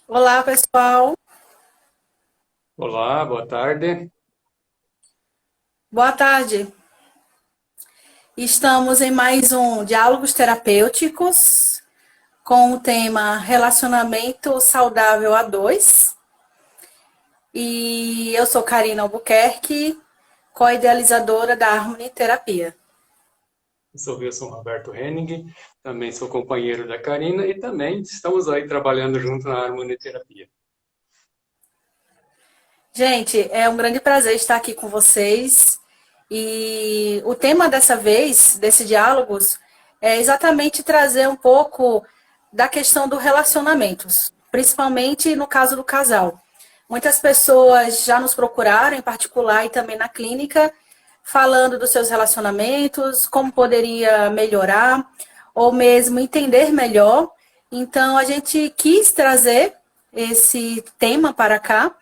Olá, pessoal. Olá, boa tarde. Boa tarde. Estamos em mais um Diálogos Terapêuticos com o tema Relacionamento Saudável a dois. E eu sou Karina Albuquerque, co-idealizadora da Harmony Terapia. Sou Wilson Roberto Henning, também sou companheiro da Karina e também estamos aí trabalhando junto na harmonioterapia. Gente, é um grande prazer estar aqui com vocês. E o tema dessa vez, desse diálogos, é exatamente trazer um pouco da questão dos relacionamentos, principalmente no caso do casal. Muitas pessoas já nos procuraram, em particular e também na clínica, falando dos seus relacionamentos, como poderia melhorar, ou mesmo entender melhor. Então, a gente quis trazer esse tema para cá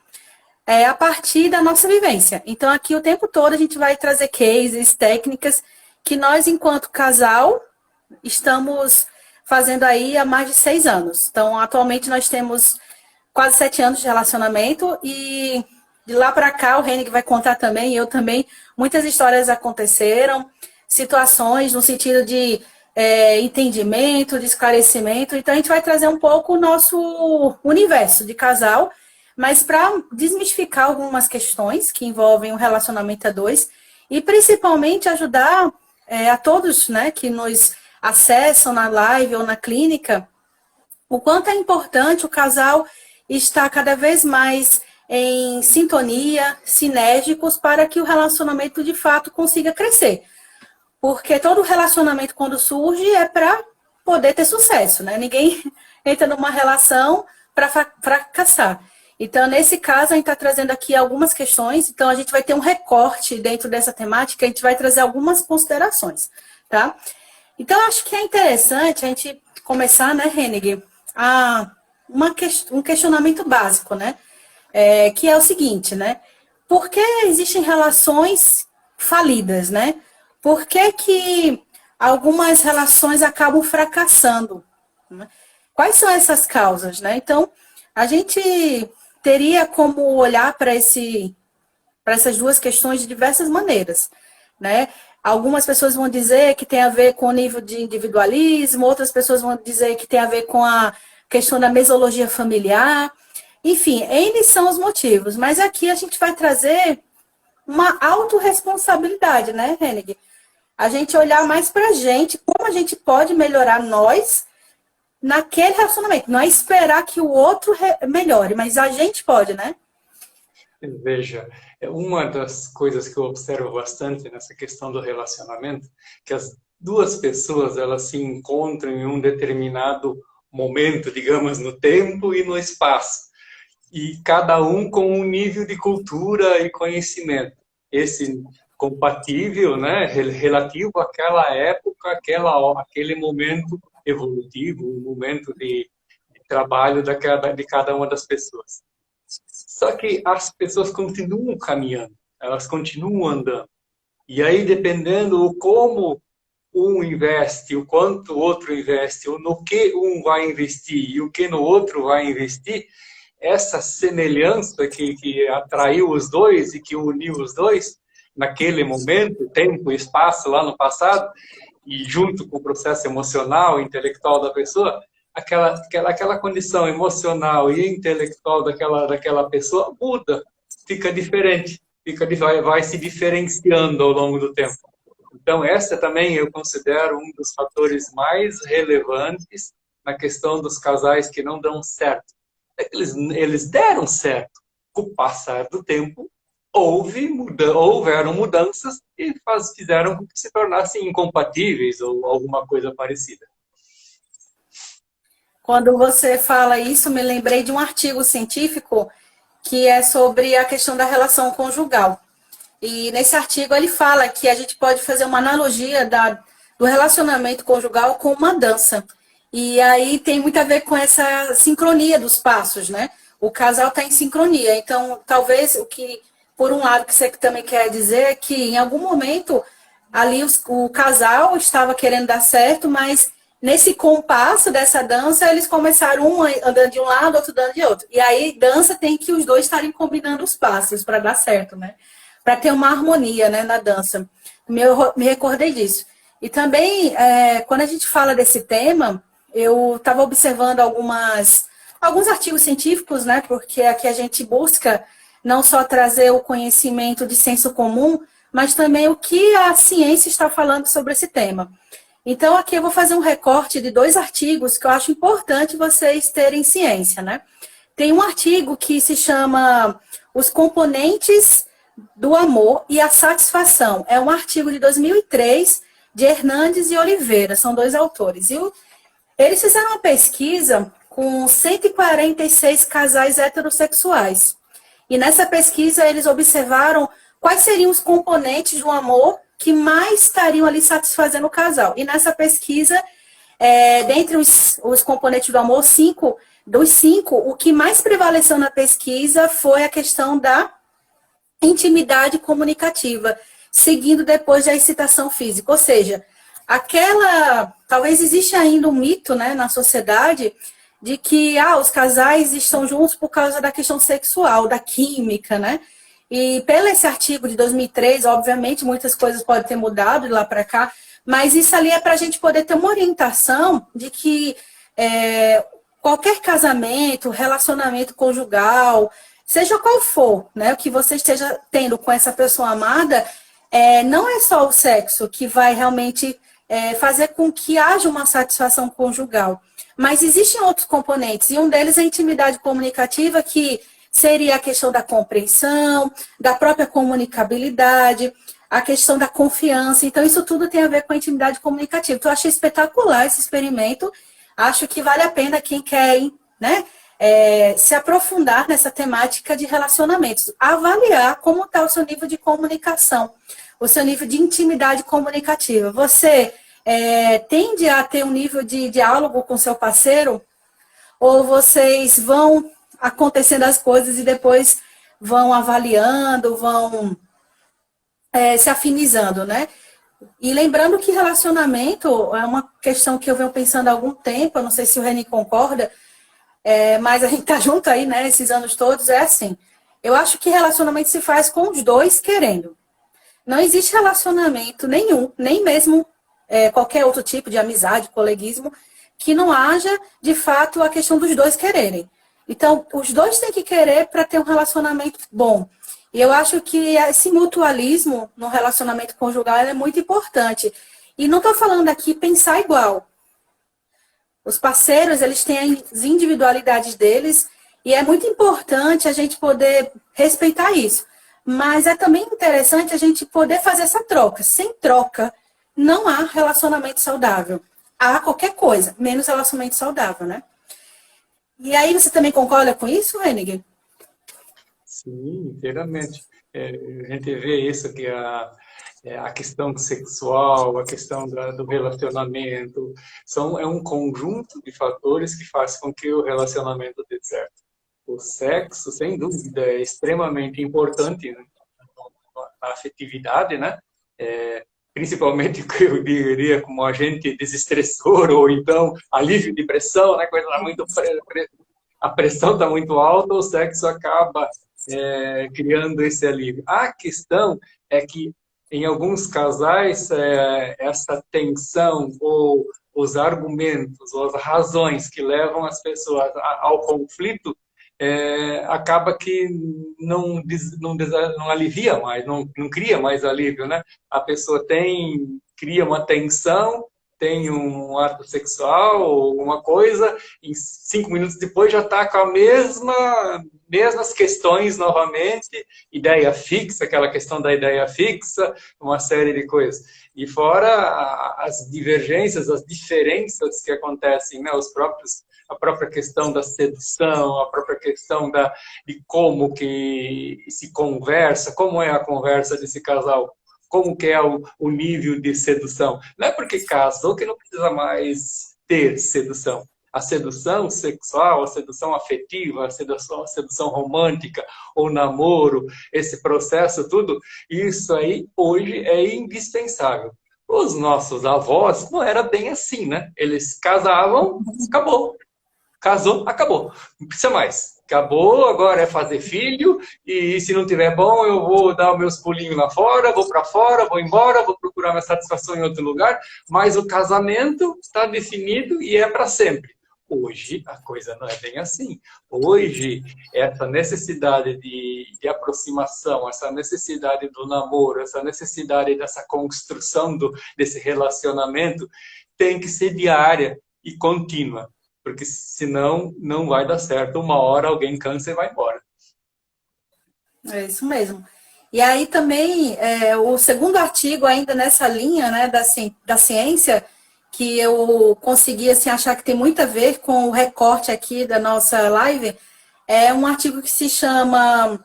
a partir da nossa vivência. Então, aqui o tempo todo a gente vai trazer cases, técnicas que nós, enquanto casal, estamos fazendo aí há mais de 6 anos. Então, atualmente nós temos quase 7 anos de relacionamento e de lá para cá o Henrique vai contar também, eu também, muitas histórias aconteceram, situações no sentido de entendimento, de esclarecimento. Então, a gente vai trazer um pouco o nosso universo de casal, mas para desmistificar algumas questões que envolvem o relacionamento a dois e principalmente ajudar a todos, né, que nos acessam na live ou na clínica, o quanto é importante o casal estar cada vez mais em sintonia, sinérgicos, para que o relacionamento de fato consiga crescer. Porque todo relacionamento, quando surge, é para poder ter sucesso, né? Ninguém entra numa relação para fracassar. Então, nesse caso, a gente está trazendo aqui algumas questões. Então, a gente vai ter um recorte dentro dessa temática, a gente vai trazer algumas considerações, tá? Então, acho que é interessante a gente começar, né, Hennig, um questionamento básico, né? Que é o seguinte, né? Por que existem relações falidas, né? Por que que algumas relações acabam fracassando? Né? Quais são essas causas, né? Então, a gente teria como olhar para essas duas questões de diversas maneiras, né? Algumas pessoas vão dizer que tem a ver com o nível de individualismo, outras pessoas vão dizer que tem a ver com a questão da mesologia familiar. Enfim, N são os motivos, mas aqui a gente vai trazer uma autorresponsabilidade, né, Hennig? A gente olhar mais pra gente, como a gente pode melhorar nós naquele relacionamento. Não é esperar que o outro melhore, mas a gente pode, né? Veja, é uma das coisas que eu observo bastante nessa questão do relacionamento, que as duas pessoas elas se encontram em um determinado momento, digamos, no tempo e no espaço, e cada um com um nível de cultura e conhecimento. Esse compatível, né, relativo àquela época, aquele momento evolutivo, um momento de trabalho de cada uma das pessoas. Só que as pessoas continuam caminhando, elas continuam andando. E aí, dependendo o como um investe, o quanto o outro investe, ou no que um vai investir e o que no outro vai investir, essa semelhança que atraiu os dois e que uniu os dois naquele momento, tempo e espaço lá no passado, e junto com o processo emocional e intelectual da pessoa, aquela condição emocional e intelectual daquela pessoa muda, fica diferente, vai se diferenciando ao longo do tempo. Então, essa também eu considero um dos fatores mais relevantes na questão dos casais que não dão certo. É que eles deram certo. Com o passar do tempo, houveram mudanças e fizeram com que se tornassem incompatíveis ou alguma coisa parecida. Quando você fala isso, me lembrei de um artigo científico que é sobre a questão da relação conjugal. E nesse artigo ele fala que a gente pode fazer uma analogia do relacionamento conjugal com uma dança. E aí tem muito a ver com essa sincronia dos passos, né? O casal está em sincronia. Então, talvez o que, por um lado, que você também quer dizer é que em algum momento ali o casal estava querendo dar certo, mas nesse compasso dessa dança, eles começaram um andando de um lado, outro andando de outro. E aí, dança tem que os dois estarem combinando os passos para dar certo, né? Para ter uma harmonia, né, na dança. Me recordei disso. E também, quando a gente fala desse tema, eu estava observando alguns artigos científicos, né? Porque aqui a gente busca não só trazer o conhecimento de senso comum, mas também o que a ciência está falando sobre esse tema. Então, aqui eu vou fazer um recorte de 2 artigos que eu acho importante vocês terem ciência, né? Tem um artigo que se chama Os Componentes do Amor e a Satisfação. É um artigo de 2003, de Hernandes e Oliveira, são 2 autores. E eles fizeram uma pesquisa com 146 casais heterossexuais. E nessa pesquisa eles observaram quais seriam os componentes do amor que mais estariam ali satisfazendo o casal. E nessa pesquisa, dentre os componentes do amor, dos cinco, o que mais prevaleceu na pesquisa foi a questão da intimidade comunicativa, seguindo depois da excitação física. Ou seja, talvez exista ainda um mito, né, na sociedade de que os casais estão juntos por causa da questão sexual, da química, né? E pelo esse artigo de 2003, obviamente, muitas coisas podem ter mudado de lá para cá, mas isso ali é para a gente poder ter uma orientação de que qualquer casamento, relacionamento conjugal, seja qual for, né, o que você esteja tendo com essa pessoa amada, não é só o sexo que vai realmente fazer com que haja uma satisfação conjugal, mas existem outros componentes, e um deles é a intimidade comunicativa, que seria a questão da compreensão, da própria comunicabilidade, a questão da confiança. Então, isso tudo tem a ver com a intimidade comunicativa. Então, eu achei espetacular esse experimento. Acho que vale a pena quem quer, né, se aprofundar nessa temática de relacionamentos. Avaliar como está o seu nível de comunicação, o seu nível de intimidade comunicativa. Você tende a ter um nível de diálogo com seu parceiro? Ou vocês vão acontecendo as coisas e depois vão avaliando, vão se afinizando, né? E lembrando que relacionamento é uma questão que eu venho pensando há algum tempo, eu não sei se o Reni concorda, mas a gente tá junto aí, né, esses anos todos, é assim. Eu acho que relacionamento se faz com os dois querendo. Não existe relacionamento nenhum, nem mesmo qualquer outro tipo de amizade, coleguismo, que não haja, de fato, a questão dos dois quererem. Então, os dois têm que querer para ter um relacionamento bom. E eu acho que esse mutualismo no relacionamento conjugal é muito importante. E não estou falando aqui pensar igual. Os parceiros, eles têm as individualidades deles e é muito importante a gente poder respeitar isso. Mas é também interessante a gente poder fazer essa troca. Sem troca, não há relacionamento saudável. Há qualquer coisa, menos relacionamento saudável, né? E aí, você também concorda com isso, Henning? Sim, inteiramente. A gente vê isso, que a questão sexual, a questão do relacionamento, é um conjunto de fatores que faz com que o relacionamento dê certo. O sexo, sem dúvida, é extremamente importante, né, na afetividade, né? Principalmente, eu diria, como agente desestressor, ou então alívio de pressão, né? Coisa muito a pressão está muito alta, o sexo acaba criando esse alívio. A questão é que, em alguns casais, essa tensão, ou os argumentos, ou as razões que levam as pessoas ao conflito, acaba que não alivia mais, não cria mais alívio, né? A pessoa cria uma tensão, tem um ato sexual ou alguma coisa, e 5 minutos depois já está com mesmas questões novamente, ideia fixa, aquela questão da ideia fixa, uma série de coisas. E fora as divergências, as diferenças que acontecem, né? A própria questão da sedução, a própria questão de como que se conversa, como é a conversa desse casal, como que é o nível de sedução. Não é porque casou que não precisa mais ter sedução. A sedução sexual, a sedução afetiva, a sedução romântica, o namoro, esse processo, tudo, isso aí hoje é indispensável. Os nossos avós não era bem assim, né? Eles casavam, acabou. Casou, acabou. Não precisa mais. Acabou, agora é fazer filho, e se não tiver bom, eu vou dar os meus pulinhos lá fora, vou para fora, vou embora, vou procurar minha satisfação em outro lugar, mas o casamento está definido e é para sempre. Hoje a coisa não é bem assim. Hoje, essa necessidade de aproximação, essa necessidade do namoro, essa necessidade dessa construção desse relacionamento tem que ser diária e contínua. Porque senão não vai dar certo. Uma hora alguém cansa e vai embora. É isso mesmo. E aí também, o segundo artigo ainda nessa linha, né, da ciência, que eu consegui assim, achar que tem muito a ver com o recorte aqui da nossa live, é um artigo que se chama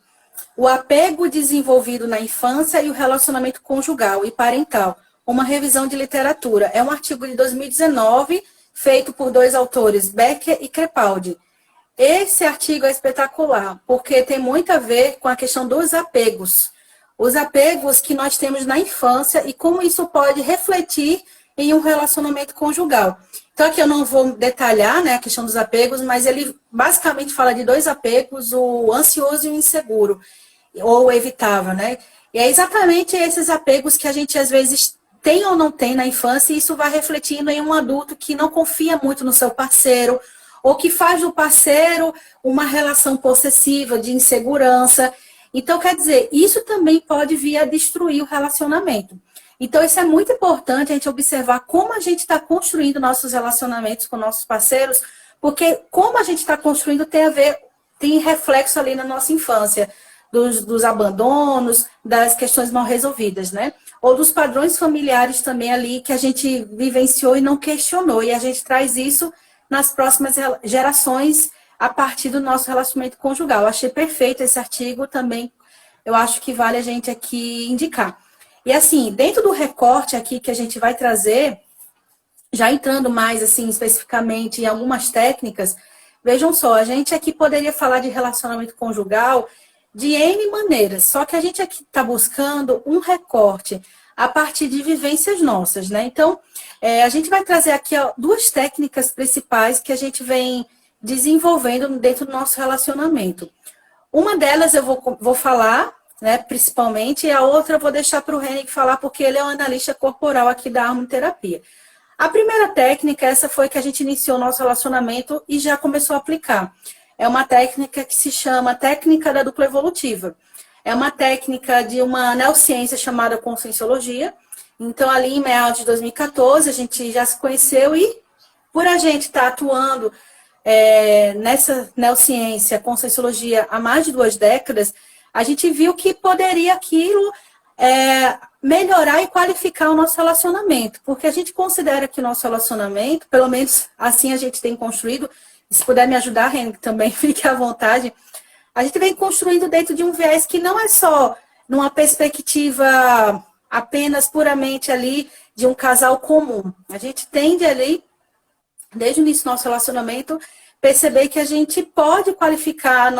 O Apego Desenvolvido na Infância e o Relacionamento Conjugal e Parental, uma revisão de literatura. É um artigo de 2019, feito por dois autores, Becker e Crepaldi. Esse artigo é espetacular, porque tem muito a ver com a questão dos apegos. Os apegos que nós temos na infância e como isso pode refletir em um relacionamento conjugal. Então, aqui eu não vou detalhar, né, a questão dos apegos, mas ele basicamente fala de dois apegos, o ansioso e o inseguro, ou o evitável, né? E é exatamente esses apegos que a gente, às vezes, tem ou não tem na infância, e isso vai refletindo em um adulto que não confia muito no seu parceiro, ou que faz do parceiro uma relação possessiva, de insegurança. Então, quer dizer, isso também pode vir a destruir o relacionamento. Então, isso é muito importante a gente observar como a gente está construindo nossos relacionamentos com nossos parceiros, porque como a gente está construindo tem a ver, tem reflexo ali na nossa infância, dos abandonos, das questões mal resolvidas, né? Ou dos padrões familiares também ali que a gente vivenciou e não questionou. E a gente traz isso nas próximas gerações a partir do nosso relacionamento conjugal. Eu achei perfeito esse artigo também. Eu acho que vale a gente aqui indicar. E assim, dentro do recorte aqui que a gente vai trazer, já entrando mais assim especificamente em algumas técnicas, vejam só, a gente aqui poderia falar de relacionamento conjugal de N maneiras, só que a gente aqui está buscando um recorte a partir de vivências nossas, né? Então, a gente vai trazer aqui duas técnicas principais que a gente vem desenvolvendo dentro do nosso relacionamento. Uma delas eu vou falar, né, principalmente, e a outra eu vou deixar para o Henrique falar, porque ele é o analista corporal aqui da Harmoniterapia. A primeira técnica, essa foi que a gente iniciou o nosso relacionamento e já começou a aplicar. É uma técnica que se chama técnica da dupla evolutiva. É uma técnica de uma neurociência chamada Conscienciologia. Então, ali em meados de 2014, a gente já se conheceu e, por a gente estar atuando nessa neurociência, Conscienciologia, há mais de 2 décadas, a gente viu que poderia aquilo melhorar e qualificar o nosso relacionamento. Porque a gente considera que o nosso relacionamento, pelo menos assim a gente tem construído, se puder me ajudar, Henrique, também fique à vontade, a gente vem construindo dentro de um viés que não é só numa perspectiva apenas puramente ali de um casal comum. A gente tende ali, desde o início do nosso relacionamento, perceber que a gente pode qualificar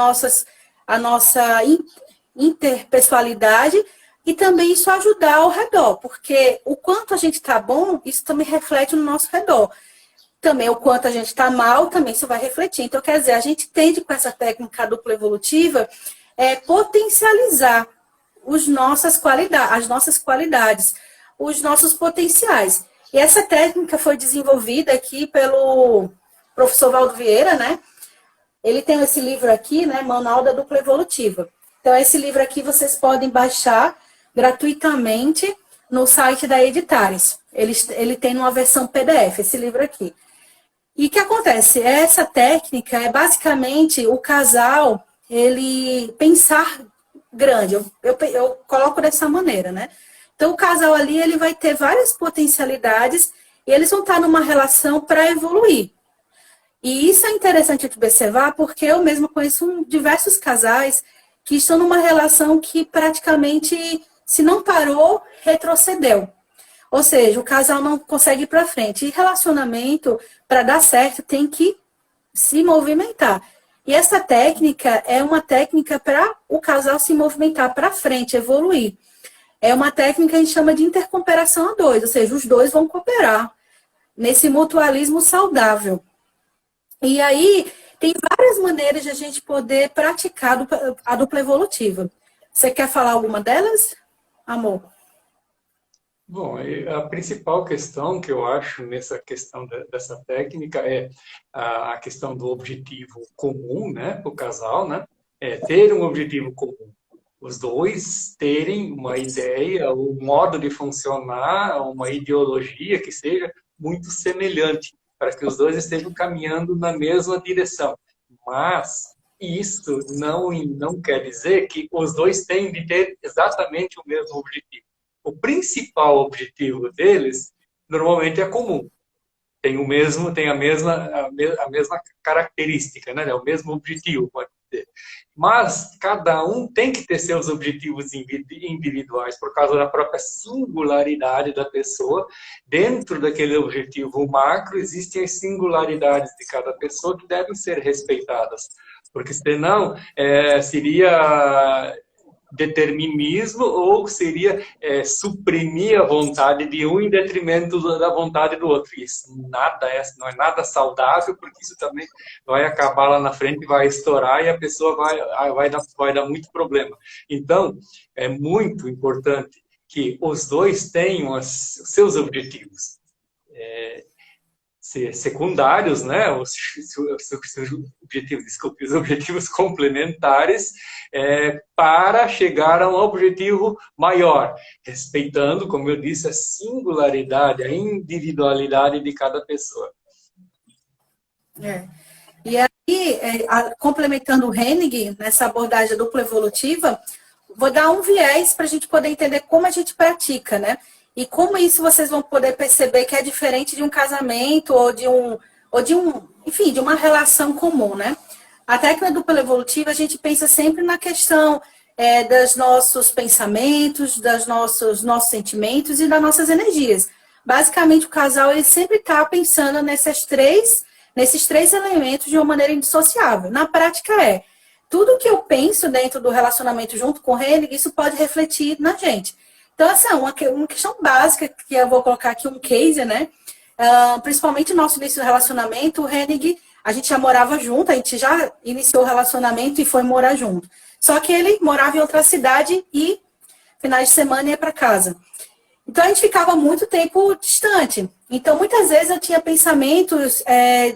a nossa interpessoalidade e também isso ajudar ao redor, porque o quanto a gente está bom, isso também reflete no nosso redor. Também o quanto a gente está mal, também isso vai refletir. Então, quer dizer, a gente tende com essa técnica dupla evolutiva potencializar as nossas qualidades, os nossos potenciais. E essa técnica foi desenvolvida aqui pelo professor Valdo Vieira, né? Ele tem esse livro aqui, né? Manual da Dupla Evolutiva. Então, esse livro aqui vocês podem baixar gratuitamente no site da Editares. Ele tem uma versão PDF, esse livro aqui. E o que acontece? Essa técnica é basicamente o casal, ele pensar grande. Eu coloco dessa maneira, né? Então, o casal ali, ele vai ter várias potencialidades e eles vão estar numa relação para evoluir. E isso é interessante de observar porque eu mesma conheço diversos casais que estão numa relação que praticamente, se não parou, retrocedeu. Ou seja, o casal não consegue ir para frente. E relacionamento, para dar certo, tem que se movimentar. E essa técnica é uma técnica para o casal se movimentar para frente, evoluir. é uma técnica que a gente chama de intercooperação a dois, ou seja, os dois vão cooperar nesse mutualismo saudável. E aí, tem várias maneiras de a gente poder praticar a dupla evolutiva. Você quer falar alguma delas, amor? Bom, a principal questão que eu acho nessa questão dessa técnica é a questão do objetivo comum, né, para o casal, né? É ter um objetivo comum. Os dois terem uma ideia, um modo de funcionar, uma ideologia que seja muito semelhante, para que os dois estejam caminhando na mesma direção. Mas isso não quer dizer que os dois têm de ter exatamente o mesmo objetivo. O principal objetivo deles normalmente é comum. Tem a mesma característica, né? É o mesmo objetivo, pode dizer. Mas cada um tem que ter seus objetivos individuais por causa da própria singularidade da pessoa. Dentro daquele objetivo macro existem as singularidades de cada pessoa que devem ser respeitadas, porque senão seria determinismo ou seria suprimir a vontade de um em detrimento da vontade do outro. Isso não é nada saudável, porque isso também vai acabar lá na frente, vai estourar e a pessoa vai dar muito problema. Então, é muito importante que os dois tenham os seus objetivos secundários, né? Os objetivos complementares para chegar a um objetivo maior, respeitando, como eu disse, a singularidade, a individualidade de cada pessoa. E aí, complementando o Hennig, nessa abordagem dupla evolutiva, vou dar um viés para a gente poder entender como a gente pratica, né? E como isso vocês vão poder perceber que é diferente de um casamento enfim, de uma relação comum, né? A técnica dupla evolutiva, a gente pensa sempre na questão dos nossos pensamentos, dos nossos sentimentos e das nossas energias. Basicamente, o casal ele sempre está pensando nesses três elementos de uma maneira indissociável. Na prática tudo que eu penso dentro do relacionamento junto com ele, isso pode refletir na gente. Então, essa é uma questão básica que eu vou colocar aqui um case, né? Principalmente no nosso início do relacionamento, o Hennig, a gente já morava junto, a gente já iniciou o relacionamento e foi morar junto. Só que ele morava em outra cidade e finais de semana ia para casa. Então, a gente ficava muito tempo distante. Então, muitas vezes eu tinha pensamentos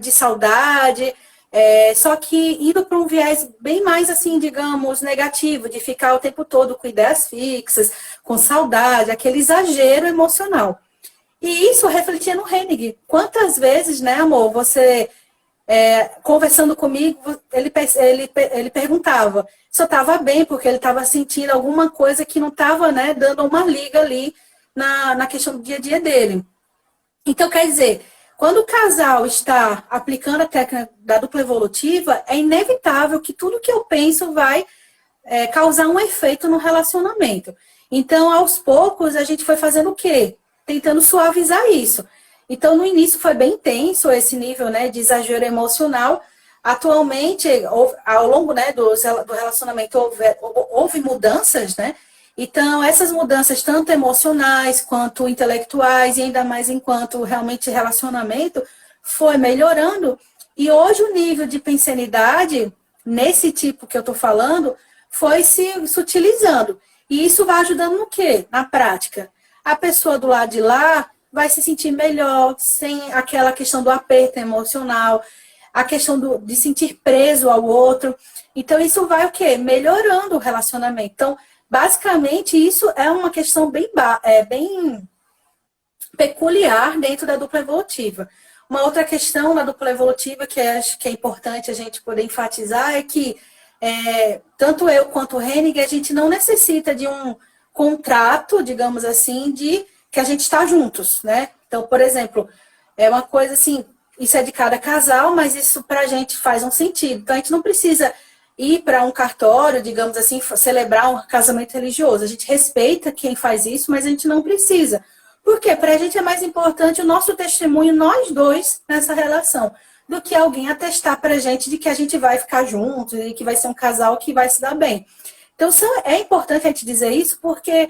de saudade, só que indo para um viés bem mais, assim, digamos, negativo, de ficar o tempo todo com ideias fixas, com saudade, aquele exagero emocional. E isso refletia no Hennig. Quantas vezes, né, amor, você, conversando comigo, ele perguntava se eu estava bem, porque ele estava sentindo alguma coisa que não estava, né, dando uma liga ali na questão do dia a dia dele. Então, quer dizer, quando o casal está aplicando a técnica da dupla evolutiva, é inevitável que tudo que eu penso vai causar um efeito no relacionamento. Então, aos poucos, a gente foi fazendo o quê? Tentando suavizar isso. Então, no início foi bem intenso esse nível, né, de exagero emocional. Atualmente, ao longo, né, do relacionamento, houve mudanças, né? Então, essas mudanças, tanto emocionais quanto intelectuais, e ainda mais enquanto realmente relacionamento, foi melhorando. E hoje o nível de pensanidade, nesse tipo que eu estou falando, foi se sutilizando. E isso vai ajudando no quê? Na prática. A pessoa do lado de lá vai se sentir melhor, sem aquela questão do aperto emocional, a questão de sentir preso ao outro. Então, isso vai o quê? Melhorando o relacionamento. Então, basicamente, isso é uma questão bem peculiar dentro da dupla evolutiva. Uma outra questão da dupla evolutiva que acho que é importante a gente poder enfatizar é que tanto eu quanto o Hennig, a gente não necessita de um contrato, digamos assim, de que a gente está juntos, né? Então, por exemplo, é uma coisa assim, isso é de cada casal, mas isso para a gente faz um sentido. Então, a gente não precisa ir para um cartório, digamos assim, celebrar um casamento religioso. A gente respeita quem faz isso, mas a gente não precisa. Por quê? Para a gente é mais importante o nosso testemunho, nós dois, nessa relação, do que alguém atestar para a gente de que a gente vai ficar juntos e que vai ser um casal que vai se dar bem. Então, é importante a gente dizer isso, porque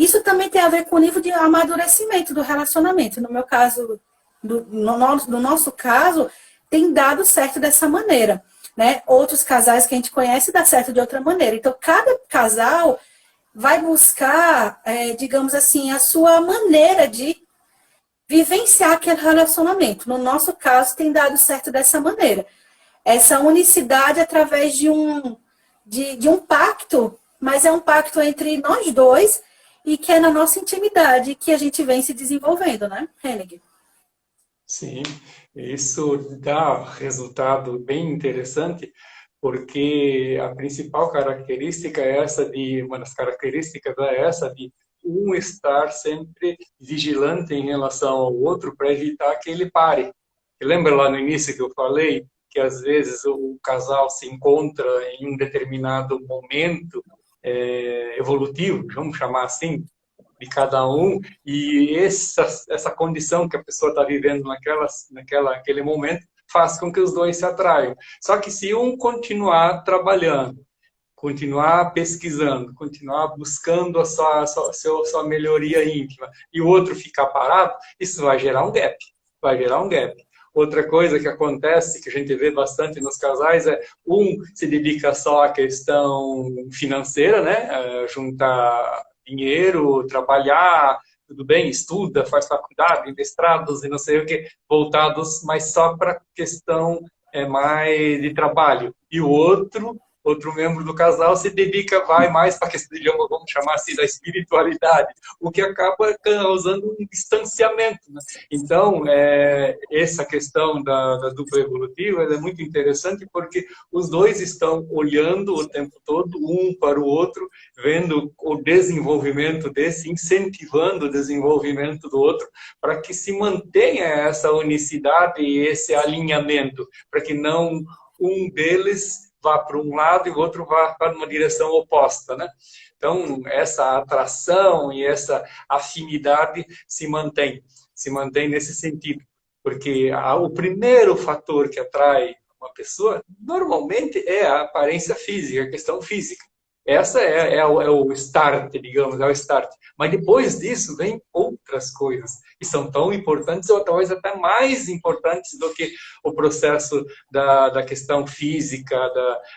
Isso também tem a ver com o nível de amadurecimento do relacionamento. No meu caso, no nosso caso, tem dado certo dessa maneira, né? Outros casais que a gente conhece dá certo de outra maneira. Então, cada casal vai buscar, digamos assim, a sua maneira de vivenciar aquele relacionamento. No nosso caso, tem dado certo dessa maneira. Essa unicidade através de um pacto, mas é um pacto entre nós dois e que é na nossa intimidade que a gente vem se desenvolvendo, né, Henning? Sim, isso dá resultado bem interessante, porque a principal característica é essa de, uma das características é essa de um estar sempre vigilante em relação ao outro para evitar que ele pare. E lembra lá no início que eu falei que às vezes o casal se encontra em um determinado momento evolutivo, vamos chamar assim, de cada um, e essa condição que a pessoa está vivendo naquele momento faz com que os dois se atraiam. Só que se um continuar trabalhando, continuar pesquisando, continuar buscando a sua melhoria íntima, e o outro ficar parado, isso vai gerar um gap. Vai gerar um gap. Outra coisa que acontece, que a gente vê bastante nos casais, é um se dedica só à questão financeira, né? Juntar dinheiro, trabalhar, tudo bem, estuda, faz faculdade, mestrados e não sei o que, voltados, mas só para a questão mais de trabalho. E o outro membro do casal se dedica, vai mais para a questão, vamos chamar assim, da espiritualidade, o que acaba causando um distanciamento, né? Então, essa questão da dupla evolutiva é muito interessante porque os dois estão olhando o tempo todo, um para o outro, vendo o desenvolvimento desse, incentivando o desenvolvimento do outro, para que se mantenha essa unicidade e esse alinhamento, para que não um deles vá para um lado e o outro vá para uma direção oposta, né? Então, essa atração e essa afinidade se mantém nesse sentido. Porque o primeiro fator que atrai uma pessoa, normalmente, é a aparência física, a questão física. Essa é o start, digamos, é o start. Mas depois disso vem outras coisas, que são tão importantes, ou talvez até mais importantes do que o processo da questão física,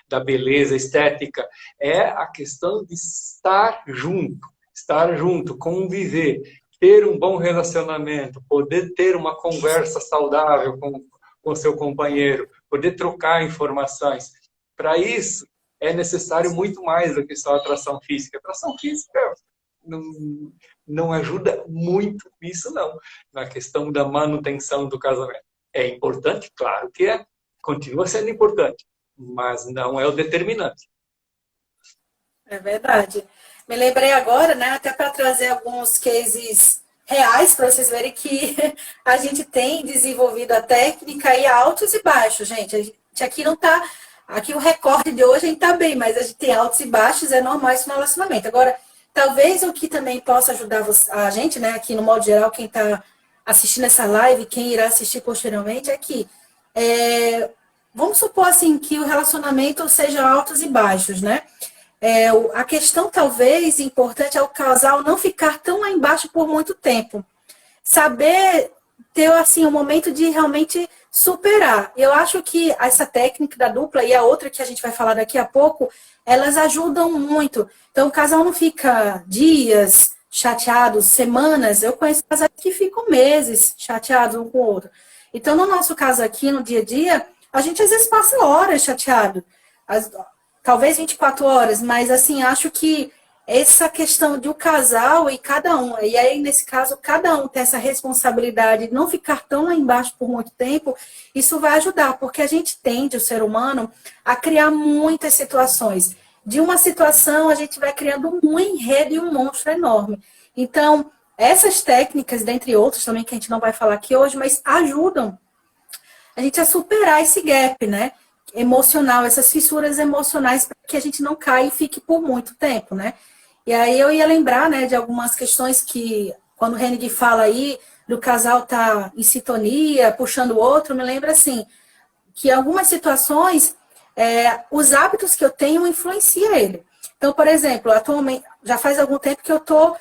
da beleza estética. É a questão de estar junto, conviver, ter um bom relacionamento, poder ter uma conversa saudável com seu companheiro, poder trocar informações. Para isso, é necessário muito mais do que só atração física. Atração física não ajuda muito nisso, não, na questão da manutenção do casamento. É importante, claro que continua sendo importante, mas não é o determinante. É verdade. Me lembrei agora, né, até para trazer alguns cases reais para vocês verem que a gente tem desenvolvido a técnica e altos e baixos, gente. A gente aqui não está. Aqui o recorde de hoje a gente está bem, mas a gente tem altos e baixos, é normal isso no relacionamento. Agora, talvez o que também possa ajudar a gente, né, aqui no modo geral, quem está assistindo essa live, quem irá assistir posteriormente, é que vamos supor assim que o relacionamento seja altos e baixos, né? A questão talvez importante é o casal não ficar tão lá embaixo por muito tempo. Saber ter assim um momento de realmente superar. Eu acho que essa técnica da dupla e a outra que a gente vai falar daqui a pouco, elas ajudam muito. Então o casal não fica dias chateados, semanas. Eu conheço casais que ficam meses chateados um com o outro. Então no nosso caso aqui, no dia a dia, a gente às vezes passa horas chateado. Talvez 24 horas, mas assim, acho que essa questão de o casal e cada um, e aí nesse caso, cada um ter essa responsabilidade de não ficar tão lá embaixo por muito tempo, isso vai ajudar, porque a gente tende, o ser humano, a criar muitas situações. De uma situação, a gente vai criando um enredo e um monstro enorme. Então, essas técnicas, dentre outras também, que a gente não vai falar aqui hoje, mas ajudam a gente a superar esse gap, né? Emocional, essas fissuras emocionais, para que a gente não caia e fique por muito tempo, né? E aí eu ia lembrar, né, de algumas questões que, quando o Henning fala aí, do casal tá em sintonia, puxando o outro, me lembra assim, que em algumas situações, os hábitos que eu tenho influenciam ele. Então, por exemplo, atualmente, já faz algum tempo que eu tô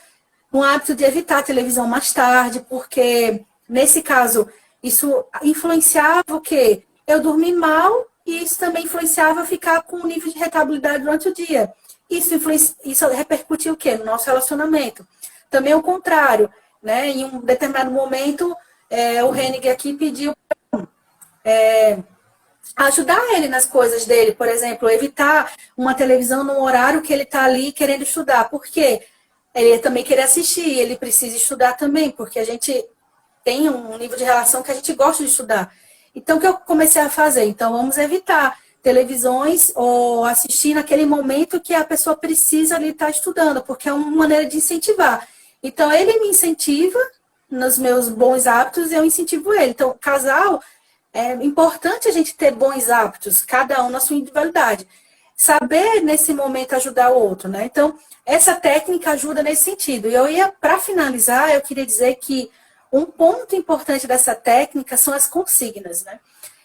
um hábito de evitar a televisão mais tarde, porque, nesse caso, isso influenciava o quê? Eu dormir mal e isso também influenciava eu ficar com um nível de irritabilidade durante o dia. Isso repercutiu o quê? No nosso relacionamento. Também o contrário, né? Em um determinado momento, o Henning aqui pediu ajudar ele nas coisas dele, por exemplo, evitar uma televisão num horário que ele está ali querendo estudar. Por quê? Ele também quer assistir, ele precisa estudar também, porque a gente tem um nível de relação que a gente gosta de estudar. Então, o que eu comecei a fazer? Então, vamos evitar televisões ou assistir naquele momento que a pessoa precisa ali estar estudando, porque é uma maneira de incentivar. Então, ele me incentiva nos meus bons hábitos e eu incentivo ele. Então, casal, é importante a gente ter bons hábitos, cada um na sua individualidade. Saber, nesse momento, ajudar o outro, né? Então, essa técnica ajuda nesse sentido. E para finalizar, eu queria dizer que um ponto importante dessa técnica são as consignas, né?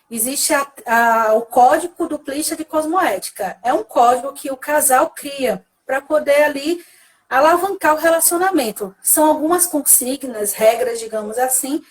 Existe o código duplista de cosmoética. É um código que o casal cria para poder ali alavancar o relacionamento. São algumas consignas, regras, digamos assim,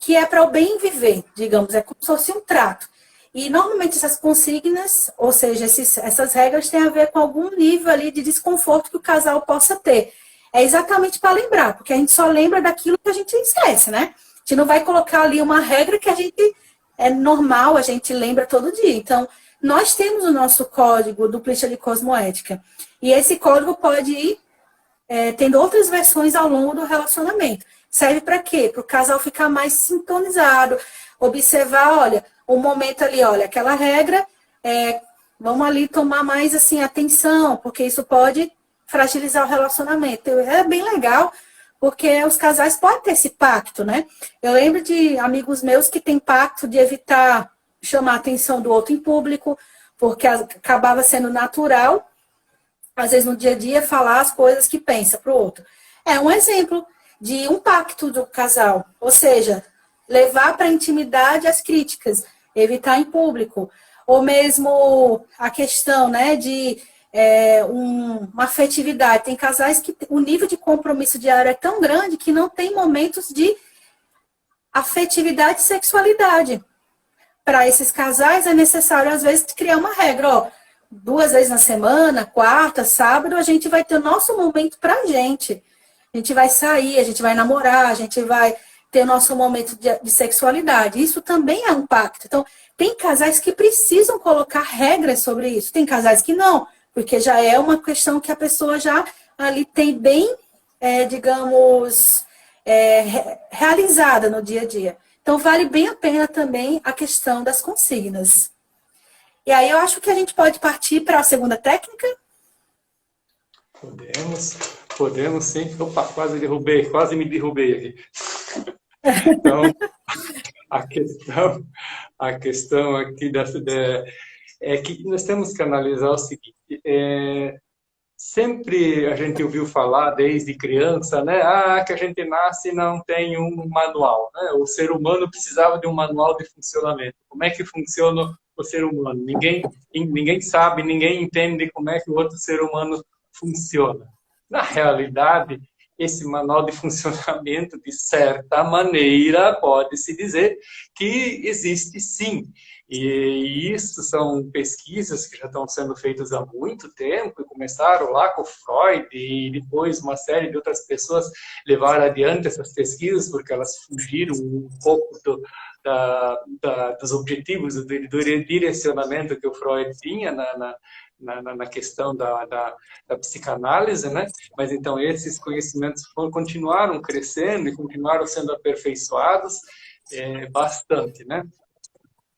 que é para o bem viver, digamos, é como se fosse um trato. E normalmente essas consignas, ou seja, essas regras têm a ver com algum nível ali de desconforto que o casal possa ter. É exatamente para lembrar, porque a gente só lembra daquilo que a gente esquece, né? A gente não vai colocar ali uma regra que a gente é normal, a gente lembra todo dia. Então, nós temos o nosso código duplista de cosmoética. E esse código pode ir tendo outras versões ao longo do relacionamento. Serve para quê? Para o casal ficar mais sintonizado, observar, olha, o momento ali, olha, aquela regra, vamos ali tomar mais assim atenção, porque isso pode fragilizar o relacionamento. É bem legal, porque os casais podem ter esse pacto, né? Eu lembro de amigos meus que têm pacto de evitar chamar a atenção do outro em público, porque acabava sendo natural, às vezes no dia a dia, falar as coisas que pensa para o outro. É um exemplo de um pacto do casal, ou seja, levar para a intimidade as críticas, evitar em público, ou mesmo a questão, né, de uma afetividade. Tem casais que o nível de compromisso diário é tão grande que não tem momentos de afetividade e sexualidade. Para esses casais é necessário, às vezes, criar uma regra, ó, 2 vezes na semana, quarta, sábado, a gente vai ter o nosso momento para a gente. A gente vai sair, a gente vai namorar, a gente vai ter o nosso momento de sexualidade. Isso também é um pacto. Então, tem casais que precisam colocar regras sobre isso. Tem casais que não, porque já é uma questão que a pessoa já ali tem bem, digamos, realizada no dia a dia. Então, vale bem a pena também a questão das consignas. E aí, eu acho que a gente pode partir para a segunda técnica. Podemos sim. Opa, quase me derrubei aqui. Então, a questão aqui é que nós temos que analisar o seguinte. Sempre a gente ouviu falar desde criança, né? Que a gente nasce e não tem um manual, né? O ser humano precisava de um manual de funcionamento. Como é que funciona o ser humano? Ninguém sabe, ninguém entende como é que o outro ser humano funciona. Na realidade, esse manual de funcionamento, de certa maneira, pode-se dizer que existe sim. E isso são pesquisas que já estão sendo feitas há muito tempo, e começaram lá com Freud, e depois uma série de outras pessoas levaram adiante essas pesquisas, porque elas fugiram um pouco dos objetivos, do direcionamento que o Freud tinha na questão da psicanálise, né? Mas então esses conhecimentos continuaram crescendo e continuaram sendo aperfeiçoados bastante, né?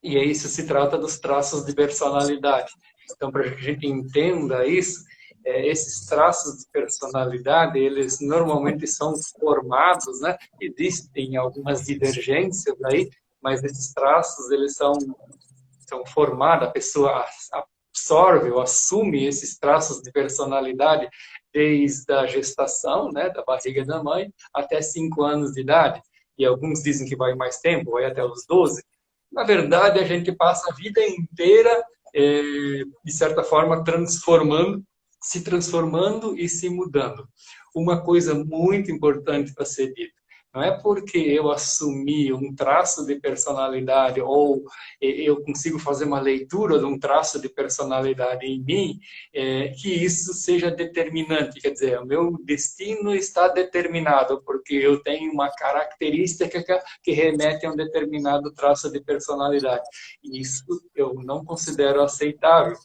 E aí isso se trata dos traços de personalidade. Então, para que a gente entenda isso, esses traços de personalidade, eles normalmente são formados, né? Existem algumas divergências aí, mas esses traços, eles são formados, a pessoa absorve ou assume esses traços de personalidade desde a gestação, né, da barriga da mãe, até 5 anos de idade. E alguns dizem que vai mais tempo, vai até os 12. Na verdade, a gente passa a vida inteira, de certa forma, transformando se transformando e se mudando. Uma coisa muito importante para ser dita: não é porque eu assumi um traço de personalidade ou eu consigo fazer uma leitura de um traço de personalidade em mim, que isso seja determinante. Quer dizer, o meu destino está determinado porque eu tenho uma característica que remete a um determinado traço de personalidade. Isso eu não considero aceitável,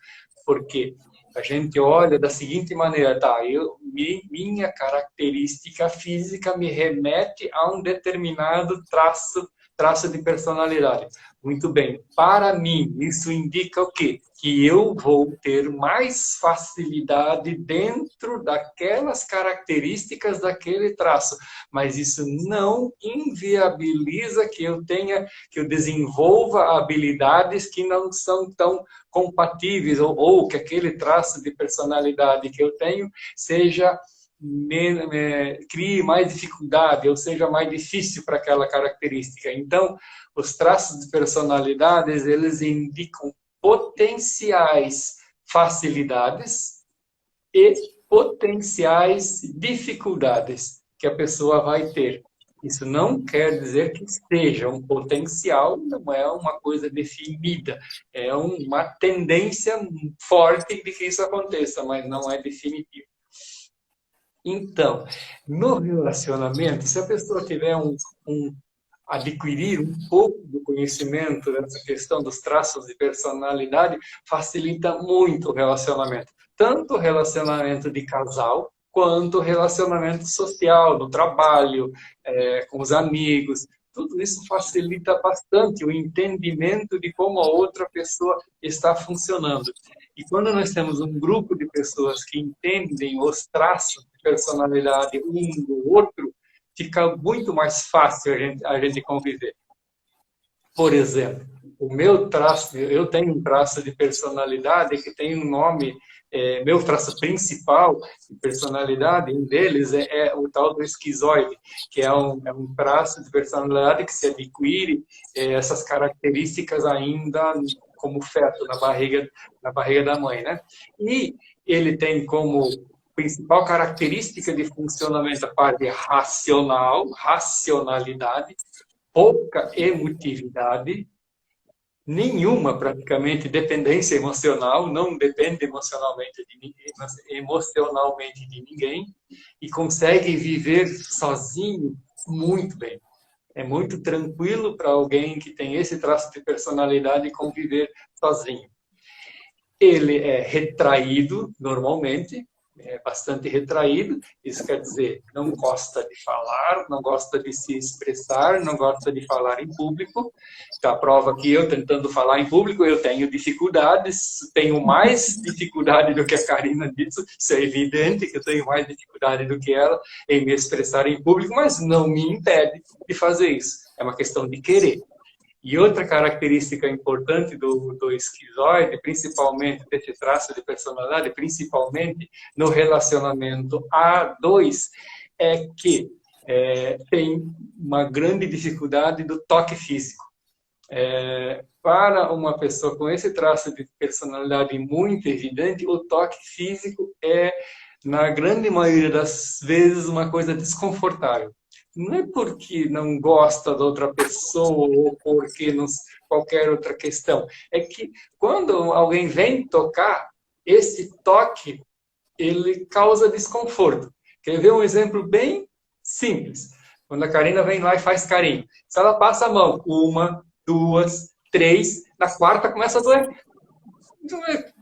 porque a gente olha da seguinte maneira: tá, minha característica física me remete a um determinado traço de personalidade. Muito bem, para mim, isso indica o quê? Que eu vou ter mais facilidade dentro daquelas características daquele traço, mas isso não inviabiliza que eu desenvolva habilidades que não são tão compatíveis, ou que aquele traço de personalidade que eu tenho crie mais dificuldade, ou seja mais difícil para aquela característica. Então, os traços de personalidades, eles indicam potenciais facilidades e potenciais dificuldades que a pessoa vai ter. Isso não quer dizer que seja um potencial, não é uma coisa definida, é uma tendência forte de que isso aconteça, mas não é definitivo. Então, no relacionamento, se a pessoa tiver adquirir um pouco do conhecimento dessa questão dos traços de personalidade, facilita muito o relacionamento. Tanto o relacionamento de casal, quanto o relacionamento social, no trabalho, com os amigos. Tudo isso facilita bastante o entendimento de como a outra pessoa está funcionando. E quando nós temos um grupo de pessoas que entendem os traços de personalidade um do outro, fica muito mais fácil a gente conviver. Por exemplo, eu tenho um traço de personalidade que tem um nome, meu traço principal de personalidade, um deles é o tal do esquizoide, que é um traço de personalidade que se adquire essas características ainda como feto na barriga da mãe, né? E ele tem como principal característica de funcionamento a parte racionalidade, pouca emotividade, nenhuma praticamente dependência emocional, não depende emocionalmente de ninguém, e consegue viver sozinho muito bem. É muito tranquilo para alguém que tem esse traço de personalidade conviver sozinho. Ele é retraído normalmente, é bastante retraído, isso quer dizer, não gosta de falar, não gosta de se expressar, não gosta de falar em público. Então, a prova que eu, tentando falar em público, eu tenho dificuldades, tenho mais dificuldade do que a Karina disse, isso é evidente que eu tenho mais dificuldade do que ela em me expressar em público, mas não me impede de fazer isso, é uma questão de querer. E outra característica importante do esquizoide, principalmente desse traço de personalidade, principalmente no relacionamento A2, é que tem uma grande dificuldade do toque físico. Para uma pessoa com esse traço de personalidade muito evidente, o toque físico é, na grande maioria das vezes, uma coisa desconfortável. Não é porque não gosta da outra pessoa ou porque qualquer outra questão. É que quando alguém vem tocar, esse toque, ele causa desconforto. Quer ver um exemplo bem simples? Quando a Karina vem lá e faz carinho. Se ela passa a mão, 1, 2, 3, na quarta começa a doer.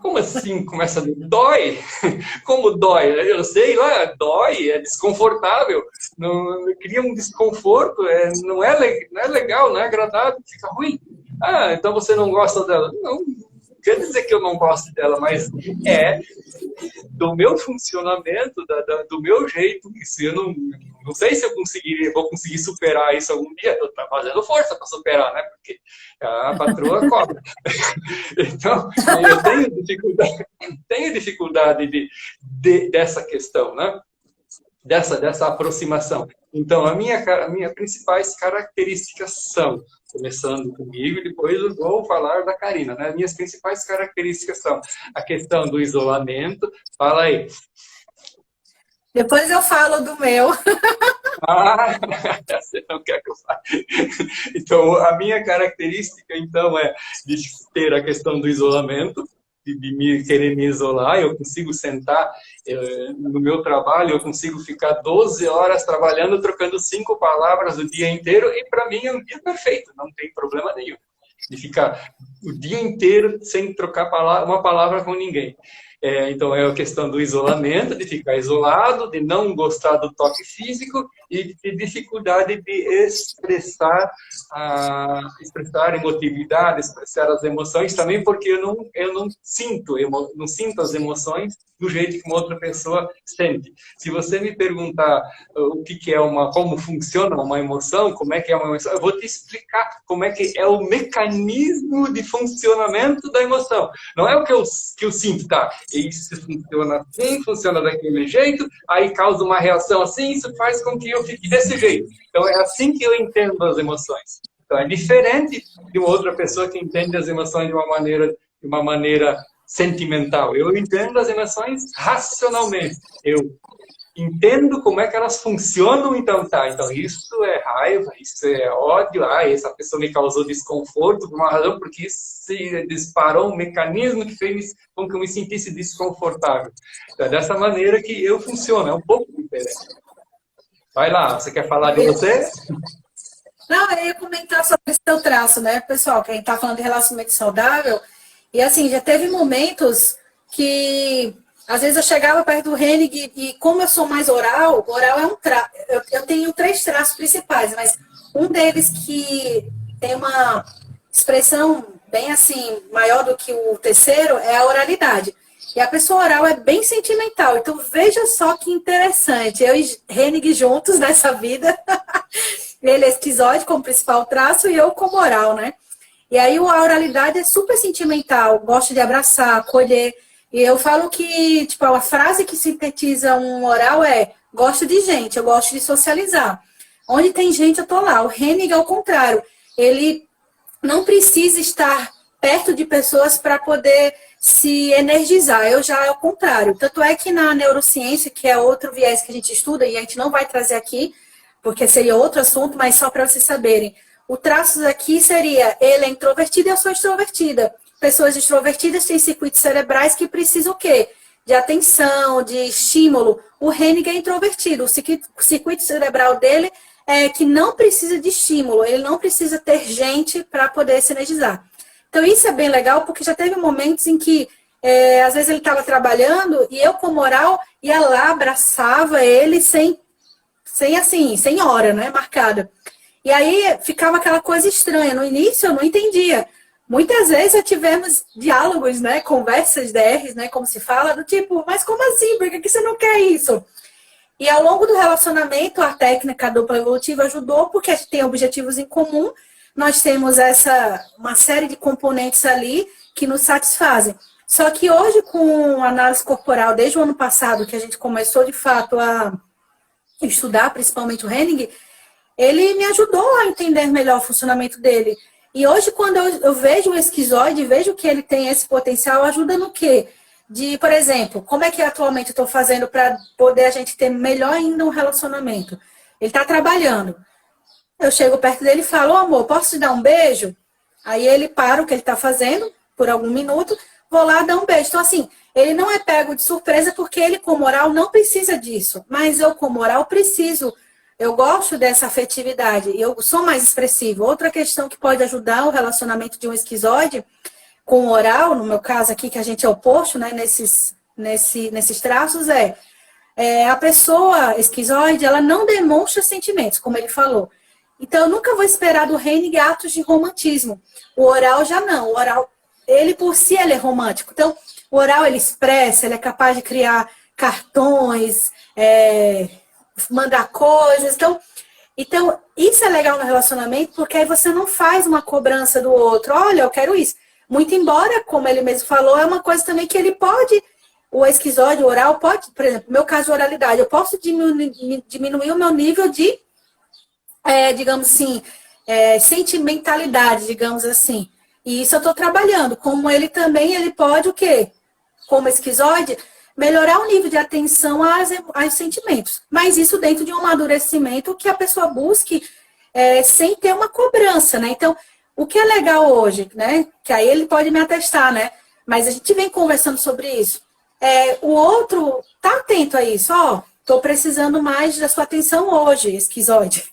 Como assim começa a doer? Dói. Como dói? Eu sei lá, dói, é desconfortável. Não, cria um desconforto, não é legal, não é agradável, fica ruim. Ah, então você não gosta dela? Não, quer dizer que eu não gosto dela, mas é do meu funcionamento, do meu jeito. Isso eu não sei se eu vou conseguir superar isso algum dia. Estou fazendo força para superar, né? Porque a patroa cobra. Então, eu tenho dificuldade dessa questão, né? dessa aproximação. Então, as minhas principais características são, começando comigo, e depois eu vou falar da Karina, né? As minhas principais características são a questão do isolamento. Fala aí. Depois eu falo do meu. Ah, você não quer que eu fale. Então, a minha característica, então, é de ter a questão do isolamento, de querer me isolar. Eu consigo sentar no meu trabalho, eu consigo ficar 12 horas trabalhando, trocando 5 palavras o dia inteiro, e para mim é um dia perfeito, não tem problema nenhum. De ficar o dia inteiro sem trocar uma palavra com ninguém. Então, é a questão do isolamento, de ficar isolado, de não gostar do toque físico e de dificuldade de expressar emotividade, expressar as emoções também, porque eu não sinto as emoções do jeito que uma outra pessoa sente. Se você me perguntar o que é como funciona uma emoção, como é que é uma emoção, eu vou te explicar como é que é o mecanismo de funcionamento da emoção. Não é o que eu sinto, tá? Isso funciona assim, funciona daquele jeito, aí causa uma reação assim, isso faz com que eu fique desse jeito. Então, é assim que eu entendo as emoções. Então, é diferente de uma outra pessoa que entende as emoções de uma maneira sentimental. Eu entendo as emoções racionalmente. Eu entendo como é que elas funcionam, então tá. Então, isso é raiva, isso é ódio, essa pessoa me causou desconforto por uma razão, porque isso se disparou um mecanismo que fez com que eu me sentisse desconfortável. Então, é dessa maneira que eu funciono, é um pouco diferente. Vai lá, você quer falar de você? Não, eu ia comentar sobre esse seu traço, né, pessoal? Que a gente tá falando de relacionamento saudável. E assim, já teve momentos que às vezes eu chegava perto do Henning e como eu sou mais oral é um traço. Eu tenho 3 traços principais, mas um deles que tem uma expressão bem assim, maior do que o terceiro, é a oralidade. E a pessoa oral é bem sentimental. Então, veja só que interessante. Eu e Henning juntos nessa vida. Ele é esquizoide como principal traço e eu como oral, né? E aí a oralidade é super sentimental. Gosto de abraçar, acolher. E eu falo que, tipo, a frase que sintetiza um oral é: gosto de gente, eu gosto de socializar. Onde tem gente, eu tô lá. O Henning, ao contrário, ele não precisa estar perto de pessoas para poder se energizar. Eu já é o contrário. Tanto é que na neurociência, que é outro viés que a gente estuda, e a gente não vai trazer aqui, porque seria outro assunto, mas só para vocês saberem. O traço aqui seria: ele é introvertido e eu sou extrovertida. Pessoas extrovertidas têm circuitos cerebrais que precisam o quê? De atenção, de estímulo. O Henning é introvertido. O circuito cerebral dele é que não precisa de estímulo. Ele não precisa ter gente para poder se energizar. Então, isso é bem legal, porque já teve momentos em que, às vezes, ele estava trabalhando e eu, como oral, ia lá, abraçava ele sem hora, né, marcada. E aí ficava aquela coisa estranha. No início eu não entendia. Muitas vezes já tivemos diálogos, né, conversas DRs, né, como se fala, do tipo: mas como assim? Por que você não quer isso? E ao longo do relacionamento, a técnica dupla evolutiva ajudou, porque a gente tem objetivos em comum, nós temos uma série de componentes ali que nos satisfazem. Só que hoje, com a análise corporal, desde o ano passado, que a gente começou de fato a estudar, principalmente o Henning, ele me ajudou a entender melhor o funcionamento dele. E hoje, quando eu vejo o esquizoide, vejo que ele tem esse potencial, ajuda no quê? Por exemplo, como é que atualmente eu estou fazendo para poder a gente ter melhor ainda um relacionamento? Ele está trabalhando. Eu chego perto dele e falo: ô, amor, posso te dar um beijo? Aí ele para o que ele está fazendo por algum minuto, vou lá dar um beijo. Então, assim, ele não é pego de surpresa, porque ele, como oral, não precisa disso. Mas eu, como oral, preciso. Eu gosto dessa afetividade. Eu sou mais expressiva. Outra questão que pode ajudar o relacionamento de um esquizoide com o oral, no meu caso aqui, que a gente é oposto, né, nesses traços, a pessoa esquizoide, ela não demonstra sentimentos, como ele falou. Então, eu nunca vou esperar do Henning atos de romantismo. O oral já não. O oral, ele por si, ele é romântico. Então, o oral, ele expressa, ele é capaz de criar cartões, mandar coisas. Então, isso é legal no relacionamento, porque aí você não faz uma cobrança do outro. Olha, eu quero isso. Muito embora, como ele mesmo falou, é uma coisa também que ele pode o esquizoide oral pode, por exemplo, no meu caso de oralidade, eu posso diminuir o meu nível de, digamos assim, sentimentalidade, digamos assim. E isso eu estou trabalhando. Como ele também, ele pode o quê? Como esquizoide, melhorar o nível de atenção aos sentimentos. Mas isso dentro de um amadurecimento que a pessoa busque sem ter uma cobrança, né? Então, o que é legal hoje, né? Que aí ele pode me atestar, né? Mas a gente vem conversando sobre isso. O outro tá atento a isso, ó. Tô precisando mais da sua atenção hoje, esquizoide.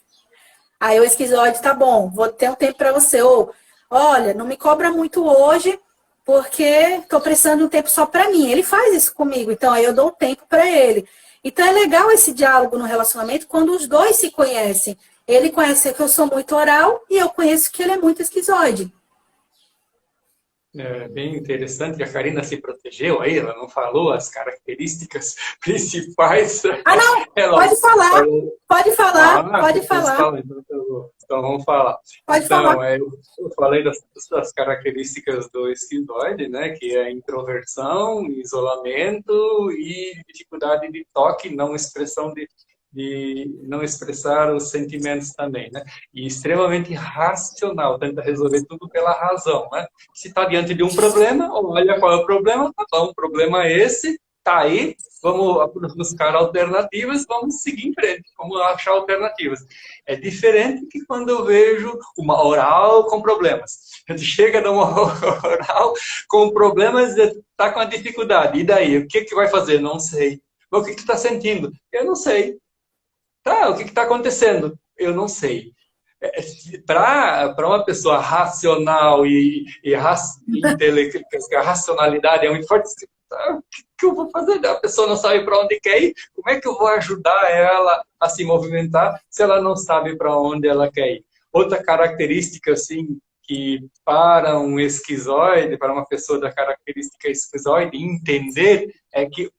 Aí o esquizoide, tá bom, vou ter um tempo para você. Ou, olha, não me cobra muito hoje, porque estou precisando de um tempo só para mim. Ele faz isso comigo, então aí eu dou um tempo para ele. Então é legal esse diálogo no relacionamento quando os dois se conhecem. Ele conhece que eu sou muito oral e eu conheço que ele é muito esquizoide. É bem interessante, a Karina se protegeu aí, ela não falou as características principais. Ah, não! Ela Pode falar, falou... pode falar, pode então, falar. então vamos falar. Pode falar. Então, eu falei das características do esquizoide, né, que é introversão, isolamento e dificuldade de toque, não expressão de não expressar os sentimentos também, né? E extremamente racional, tenta resolver tudo pela razão, né? Se está diante de um problema, olha qual é o problema, tá bom, o problema é esse, tá aí, vamos buscar alternativas, vamos seguir em frente, vamos achar alternativas. É diferente que quando eu vejo uma oral com problemas. A gente chega numa oral com problemas e está com a dificuldade. E daí? O que vai fazer? Não sei. O que tu está sentindo? Eu não sei. Tá, o que está acontecendo? Eu não sei. Para uma pessoa racional intelectual, a racionalidade é muito forte. O que eu vou fazer? A pessoa não sabe para onde quer ir. Como é que eu vou ajudar ela a se movimentar se ela não sabe para onde ela quer ir? Outra característica, assim, que para um esquizoide, para uma pessoa da característica esquizoide, entender é que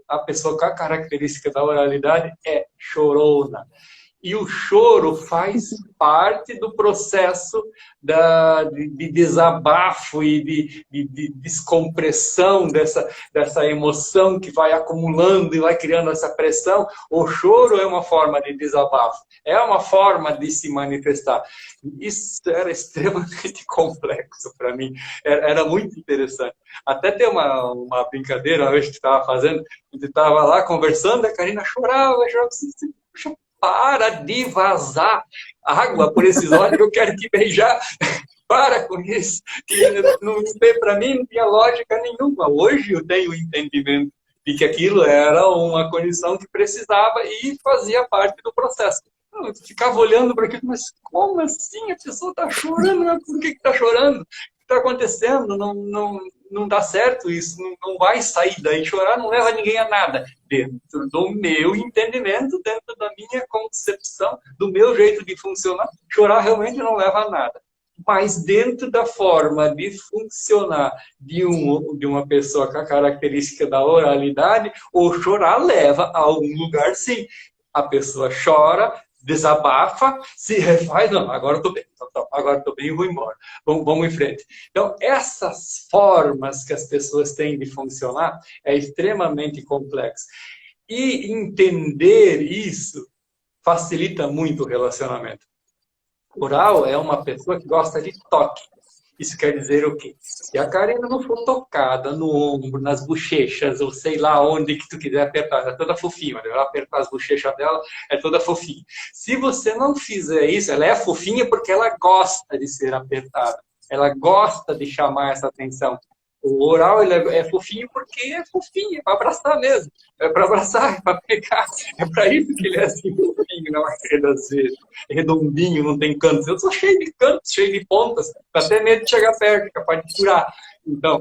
a pessoa com a característica da oralidade é chorona. E o choro faz parte do processo de desabafo e de descompressão dessa emoção que vai acumulando e vai criando essa pressão. O choro é uma forma de desabafo, é uma forma de se manifestar. Isso era extremamente complexo para mim, era muito interessante. Até tem uma brincadeira hoje que estava fazendo, a gente estava lá conversando, a Karina chorava, assim, puxa, para de vazar água por esses olhos que eu quero te beijar. Para com isso. Para mim não tinha lógica nenhuma. Hoje eu tenho o entendimento de que aquilo era uma condição que precisava e fazia parte do processo. Eu ficava olhando para aquilo, mas como assim? A pessoa está chorando, por que está chorando? O que está acontecendo? Não dá certo isso, não vai sair daí. Chorar não leva ninguém a nada. Dentro do meu entendimento, dentro da minha concepção, do meu jeito de funcionar, chorar realmente não leva a nada. Mas dentro da forma de funcionar de uma pessoa com a característica da oralidade, o chorar leva a algum lugar, sim. A pessoa chora, desabafa, se refaz, não, agora eu estou bem, agora estou bem e vou embora, vamos em frente. Então, essas formas que as pessoas têm de funcionar é extremamente complexo. E entender isso facilita muito o relacionamento. Oral é uma pessoa que gosta de toque. Isso quer dizer o quê? Se a Karina não for tocada no ombro, nas bochechas, ou sei lá onde que tu quiser apertar, é toda fofinha, ela apertar as bochechas dela, é toda fofinha. Se você não fizer isso, ela é fofinha porque ela gosta de ser apertada, ela gosta de chamar essa atenção. O oral ele é fofinho porque é fofinho, é para abraçar mesmo. É para abraçar, é para pegar. É para isso que ele é assim fofinho, na maioria das vezes. Redondinho, não tem cantos. Eu sou cheio de cantos, cheio de pontas. Dá até medo de chegar perto, capaz de furar. Então,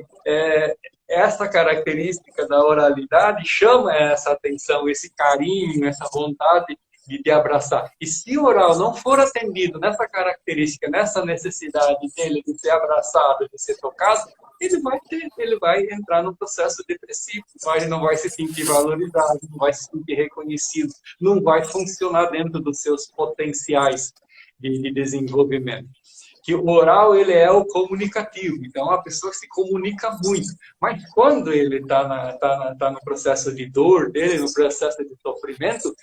essa característica da oralidade chama essa atenção, esse carinho, essa vontade de abraçar. E se o oral não for atendido nessa característica, nessa necessidade dele de ser abraçado, de ser tocado, ele vai entrar no processo depressivo, ele não vai se sentir valorizado, não vai se sentir reconhecido, não vai funcionar dentro dos seus potenciais de desenvolvimento. que o oral ele é o comunicativo, então é uma pessoa que se comunica muito. Mas quando ele tá no processo de dor dele, no processo de sofrimento,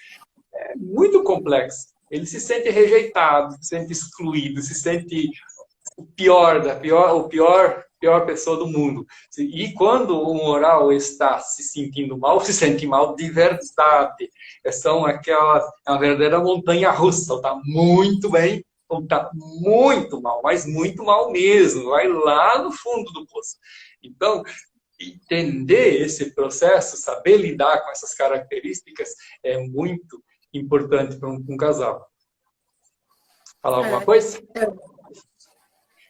é muito complexo. Ele se sente rejeitado, se sente excluído, se sente pior pessoa do mundo. E quando o oral está se sentindo mal, se sente mal de verdade. É uma verdadeira montanha russa. Está muito bem ou está muito mal, mas muito mal mesmo. Vai lá no fundo do poço. Então, entender esse processo, saber lidar com essas características é muito importante para um casal. Falar alguma coisa?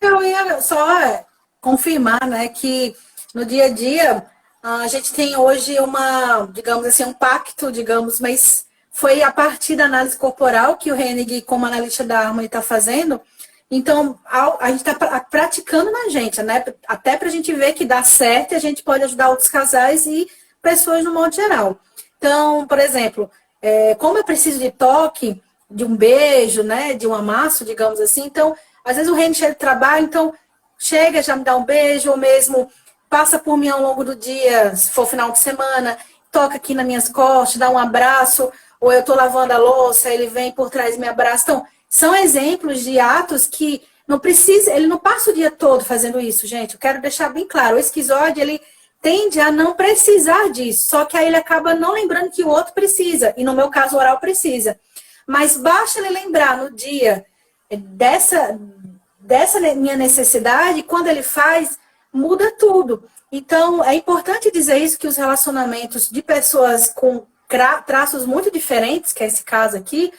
Eu ia só confirmar, né, que no dia a dia a gente tem hoje digamos assim, um pacto, digamos, mas foi a partir da análise corporal que o Hennig, como analista da Harmony, está fazendo. Então, a gente está praticando na gente, né, até para a gente ver que dá certo e a gente pode ajudar outros casais e pessoas no modo geral. Então, por exemplo, como eu preciso de toque, de um beijo, né, de um amasso, digamos assim, então, às vezes o Hennig chega de trabalho, então chega, já me dá um beijo, ou mesmo passa por mim ao longo do dia, se for final de semana, toca aqui nas minhas costas, dá um abraço, ou eu estou lavando a louça, ele vem por trás e me abraça. Então, são exemplos de atos que não precisa, ele não passa o dia todo fazendo isso, gente. Eu quero deixar bem claro, o esquizoide, ele tende a não precisar disso, só que aí ele acaba não lembrando que o outro precisa, e no meu caso o oral precisa. Mas basta ele lembrar no dia dessa minha necessidade, quando ele faz, muda tudo. Então, é importante dizer isso, que os relacionamentos de pessoas com traços muito diferentes, que é esse caso aqui,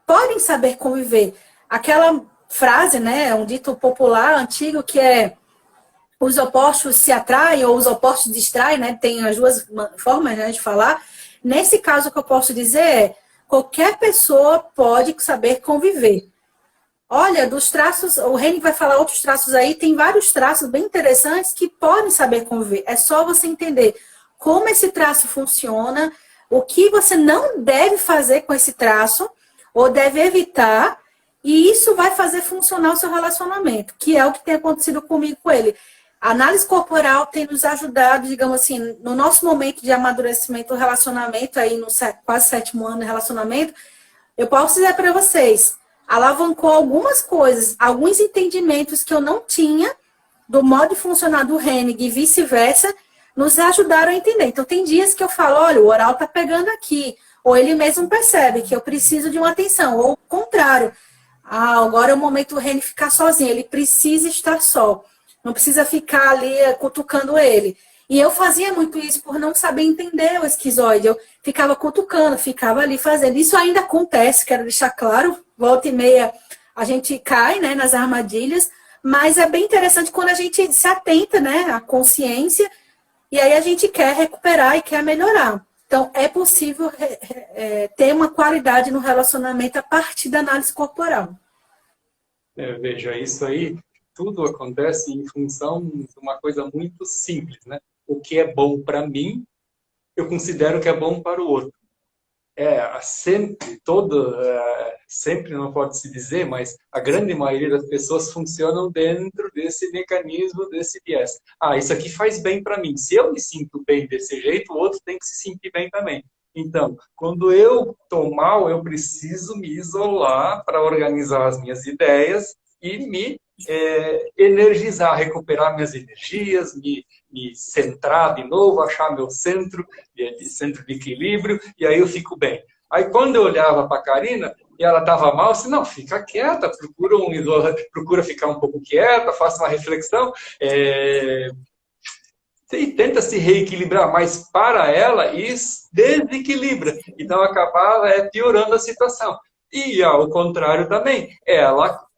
podem saber conviver. Aquela frase, né, um dito popular antigo, que é os opostos se atraem ou os opostos distraem, né, tem as duas formas, né, de falar. Nesse caso, o que eu posso dizer é, qualquer pessoa pode saber conviver. Olha, dos traços, o Hennig vai falar outros traços aí, tem vários traços bem interessantes que podem saber conviver. É só você entender como esse traço funciona, o que você não deve fazer com esse traço, ou deve evitar, e isso vai fazer funcionar o seu relacionamento, que é o que tem acontecido comigo com ele. A análise corporal tem nos ajudado, digamos assim, no nosso momento de amadurecimento do relacionamento, aí no quase 7º ano de relacionamento, eu posso dizer para vocês, alavancou algumas coisas, alguns entendimentos que eu não tinha do modo de funcionar do Hennig e vice-versa, nos ajudaram a entender. Então, tem dias que eu falo, olha, o oral tá pegando aqui, ou ele mesmo percebe que eu preciso de uma atenção, ou o contrário, agora é o momento do Hennig ficar sozinho, ele precisa estar só, não precisa ficar ali cutucando ele. E eu fazia muito isso por não saber entender o esquizoide. Eu ficava cutucando, ficava ali fazendo. Isso ainda acontece, quero deixar claro. Volta e meia a gente cai, né, nas armadilhas. Mas é bem interessante quando a gente se atenta, né, à consciência. E aí a gente quer recuperar e quer melhorar. Então, é possível ter uma qualidade no relacionamento a partir da análise corporal. Veja, isso aí, tudo acontece em função de uma coisa muito simples, né? O que é bom para mim, eu considero que é bom para o outro. Sempre não pode se dizer, mas a grande maioria das pessoas funcionam dentro desse mecanismo, desse viés. Isso aqui faz bem para mim. Se eu me sinto bem desse jeito, o outro tem que se sentir bem também. Então, quando eu estou mal, eu preciso me isolar para organizar as minhas ideias e me energizar, recuperar minhas energias, me centrar de novo, achar meu centro de equilíbrio, e aí eu fico bem. Aí quando eu olhava para a Karina e ela estava mal, eu disse, não, fica quieta, procura ficar um pouco quieta, faça uma reflexão, e tenta se reequilibrar, mas para ela isso desequilibra. Então acabava piorando a situação. E ao contrário também,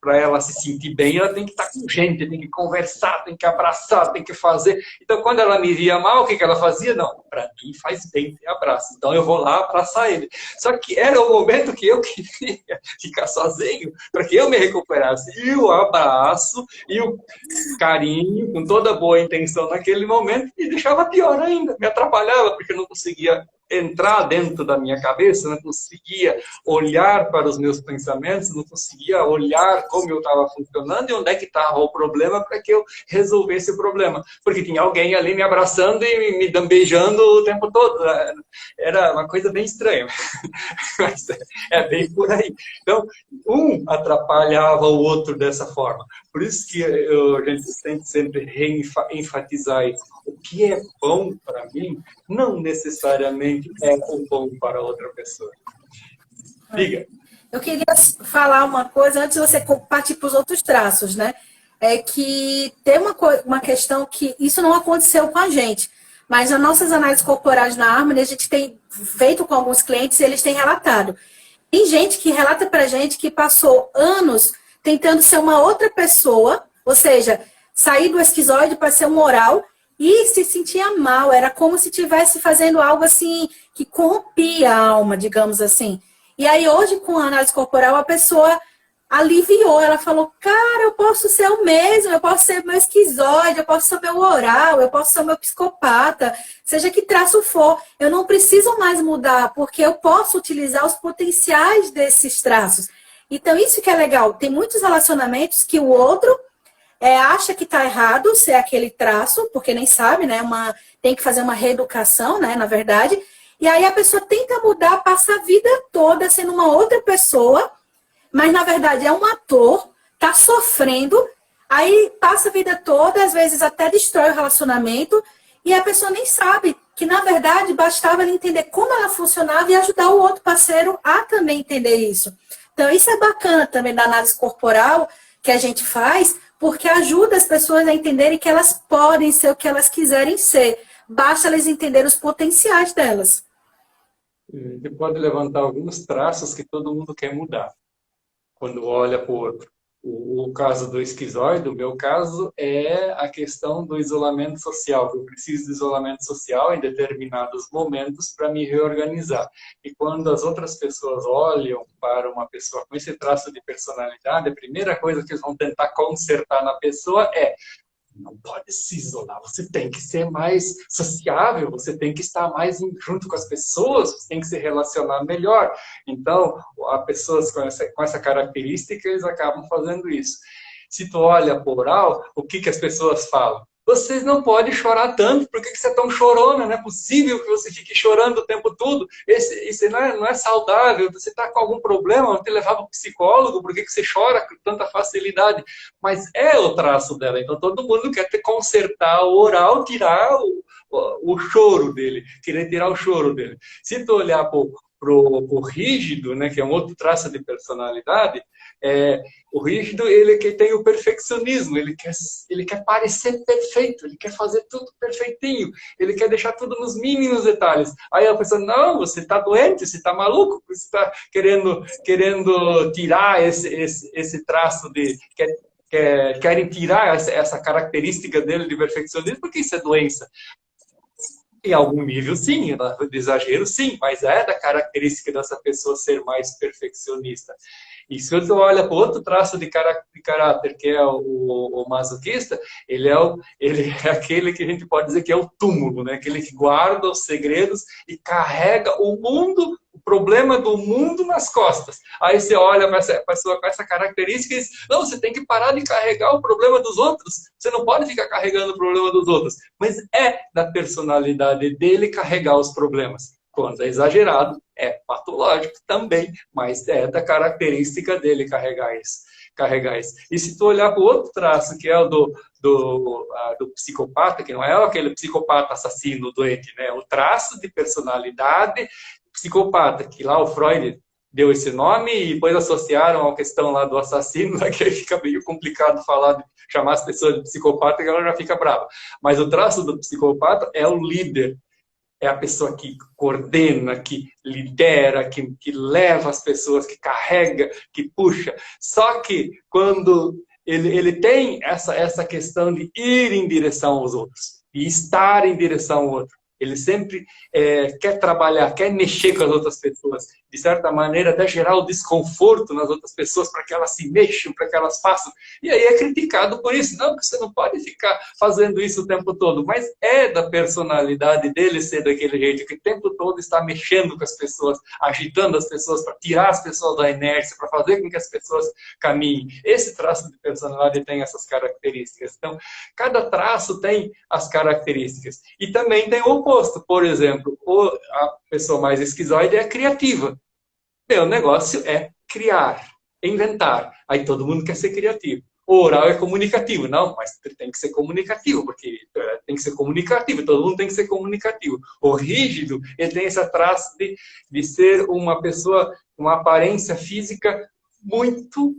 para ela se sentir bem, ela tem que estar com gente, tem que conversar, tem que abraçar, tem que fazer. Então, quando ela me via mal, o que ela fazia? Não, para mim faz bem ter abraço. Então, eu vou lá abraçar ele. Só que era o momento que eu queria ficar sozinho, para que eu me recuperasse. E o abraço, e o carinho, com toda boa intenção naquele momento, me deixava pior ainda, me atrapalhava, porque eu não conseguia entrar dentro da minha cabeça, não conseguia olhar para os meus pensamentos, não conseguia olhar como eu estava funcionando e onde é que estava o problema para que eu resolvesse o problema. Porque tinha alguém ali me abraçando e me beijando o tempo todo. Era uma coisa bem estranha. Mas é bem por aí. Então, um atrapalhava o outro dessa forma. Por isso que a gente tem que sempre reenfatizar isso. O que é bom para mim, não necessariamente é o bom para outra pessoa. Diga. Eu queria falar uma coisa, antes de você partir para os outros traços, né? É que tem uma questão que isso não aconteceu com a gente, mas nas nossas análises corporais na Harmony, a gente tem feito com alguns clientes e eles têm relatado. Tem gente que relata para a gente que passou anos tentando ser uma outra pessoa, ou seja, sair do esquizoide para ser um oral e se sentia mal, era como se estivesse fazendo algo assim que corrompia a alma, digamos assim. E aí hoje com a análise corporal a pessoa aliviou, ela falou, cara, eu posso ser o mesmo, eu posso ser meu esquizoide, eu posso ser o meu oral, eu posso ser o meu psicopata, seja que traço for, eu não preciso mais mudar, porque eu posso utilizar os potenciais desses traços. Então isso que é legal, tem muitos relacionamentos que o outro acha que está errado ser aquele traço, porque nem sabe, né? Tem que fazer uma reeducação, né? Na verdade. E aí a pessoa tenta mudar, passa a vida toda sendo uma outra pessoa, mas na verdade é um ator, está sofrendo, aí passa a vida toda, às vezes até destrói o relacionamento, e a pessoa nem sabe que na verdade bastava ela entender como ela funcionava e ajudar o outro parceiro a também entender isso. Então isso é bacana também da análise corporal que a gente faz, porque ajuda as pessoas a entenderem que elas podem ser o que elas quiserem ser. Basta elas entenderem os potenciais delas. Você pode levantar alguns traços que todo mundo quer mudar quando olha para o outro. O caso do esquizoide, o meu caso, é a questão do isolamento social. Eu preciso de isolamento social em determinados momentos para me reorganizar. E quando as outras pessoas olham para uma pessoa com esse traço de personalidade, a primeira coisa que eles vão tentar consertar na pessoa é: não pode se isolar, você tem que ser mais sociável, você tem que estar mais junto com as pessoas, você tem que se relacionar melhor. Então, as pessoas com essa característica, eles acabam fazendo isso. Se tu olha por oral, o que as pessoas falam? Vocês não podem chorar tanto, por que você é tão chorona? Não é possível que você fique chorando o tempo todo. Isso não é saudável, você está com algum problema, não te levar para o psicólogo, por que você chora com tanta facilidade? Mas é o traço dela, então todo mundo quer consertar o oral, tirar o choro dele, querer tirar o choro dele. Se tu olhar pro rígido, né, que é um outro traço de personalidade, o rígido, ele que tem o perfeccionismo, ele quer parecer perfeito, ele quer fazer tudo perfeitinho, ele quer deixar tudo nos mínimos detalhes. Aí a pessoa, não, você está doente, você está maluco, você está querendo tirar esse traço de... Querem tirar essa característica dele de perfeccionismo, porque isso é doença. Em algum nível, sim, de exagero, sim, mas é da característica dessa pessoa ser mais perfeccionista. E se você olha para outro traço de caráter, que é o masoquista, ele é aquele que a gente pode dizer que é o túmulo, né? Aquele que guarda os segredos e carrega o mundo, o problema do mundo nas costas. Aí você olha para essa pessoa com essa característica e diz, não, você tem que parar de carregar o problema dos outros. Você não pode ficar carregando o problema dos outros. Mas é da personalidade dele carregar os problemas. Quando é exagerado, é patológico também, mas é da característica dele carregar isso. E se tu olhar para o outro traço, que é o do psicopata, que não é aquele psicopata assassino doente, né? O traço de personalidade psicopata, que lá o Freud deu esse nome e depois associaram a questão lá do assassino, que aí fica meio complicado chamar as pessoas de psicopata, que ela já fica brava. Mas o traço do psicopata é o líder. É a pessoa que coordena, que lidera, que leva as pessoas, que carrega, que puxa. Só que quando ele tem essa questão de ir em direção aos outros, e estar em direção ao outro. Ele sempre quer trabalhar, quer mexer com as outras pessoas. De certa maneira, até gerar o desconforto nas outras pessoas para que elas se mexam, para que elas façam. E aí é criticado por isso. Não, porque você não pode ficar fazendo isso o tempo todo. Mas é da personalidade dele ser daquele jeito, que o tempo todo está mexendo com as pessoas, agitando as pessoas, para tirar as pessoas da inércia, para fazer com que as pessoas caminhem. Esse traço de personalidade tem essas características. Então, cada traço tem as características. E também tem o oposto. Por exemplo, a pessoa mais esquizoide é criativa. Meu negócio é criar, inventar. Aí todo mundo quer ser criativo. O oral é comunicativo. Não, mas tem que ser comunicativo, porque tem que ser comunicativo, todo mundo tem que ser comunicativo. O rígido, ele tem esse traço de ser uma pessoa, uma aparência física muito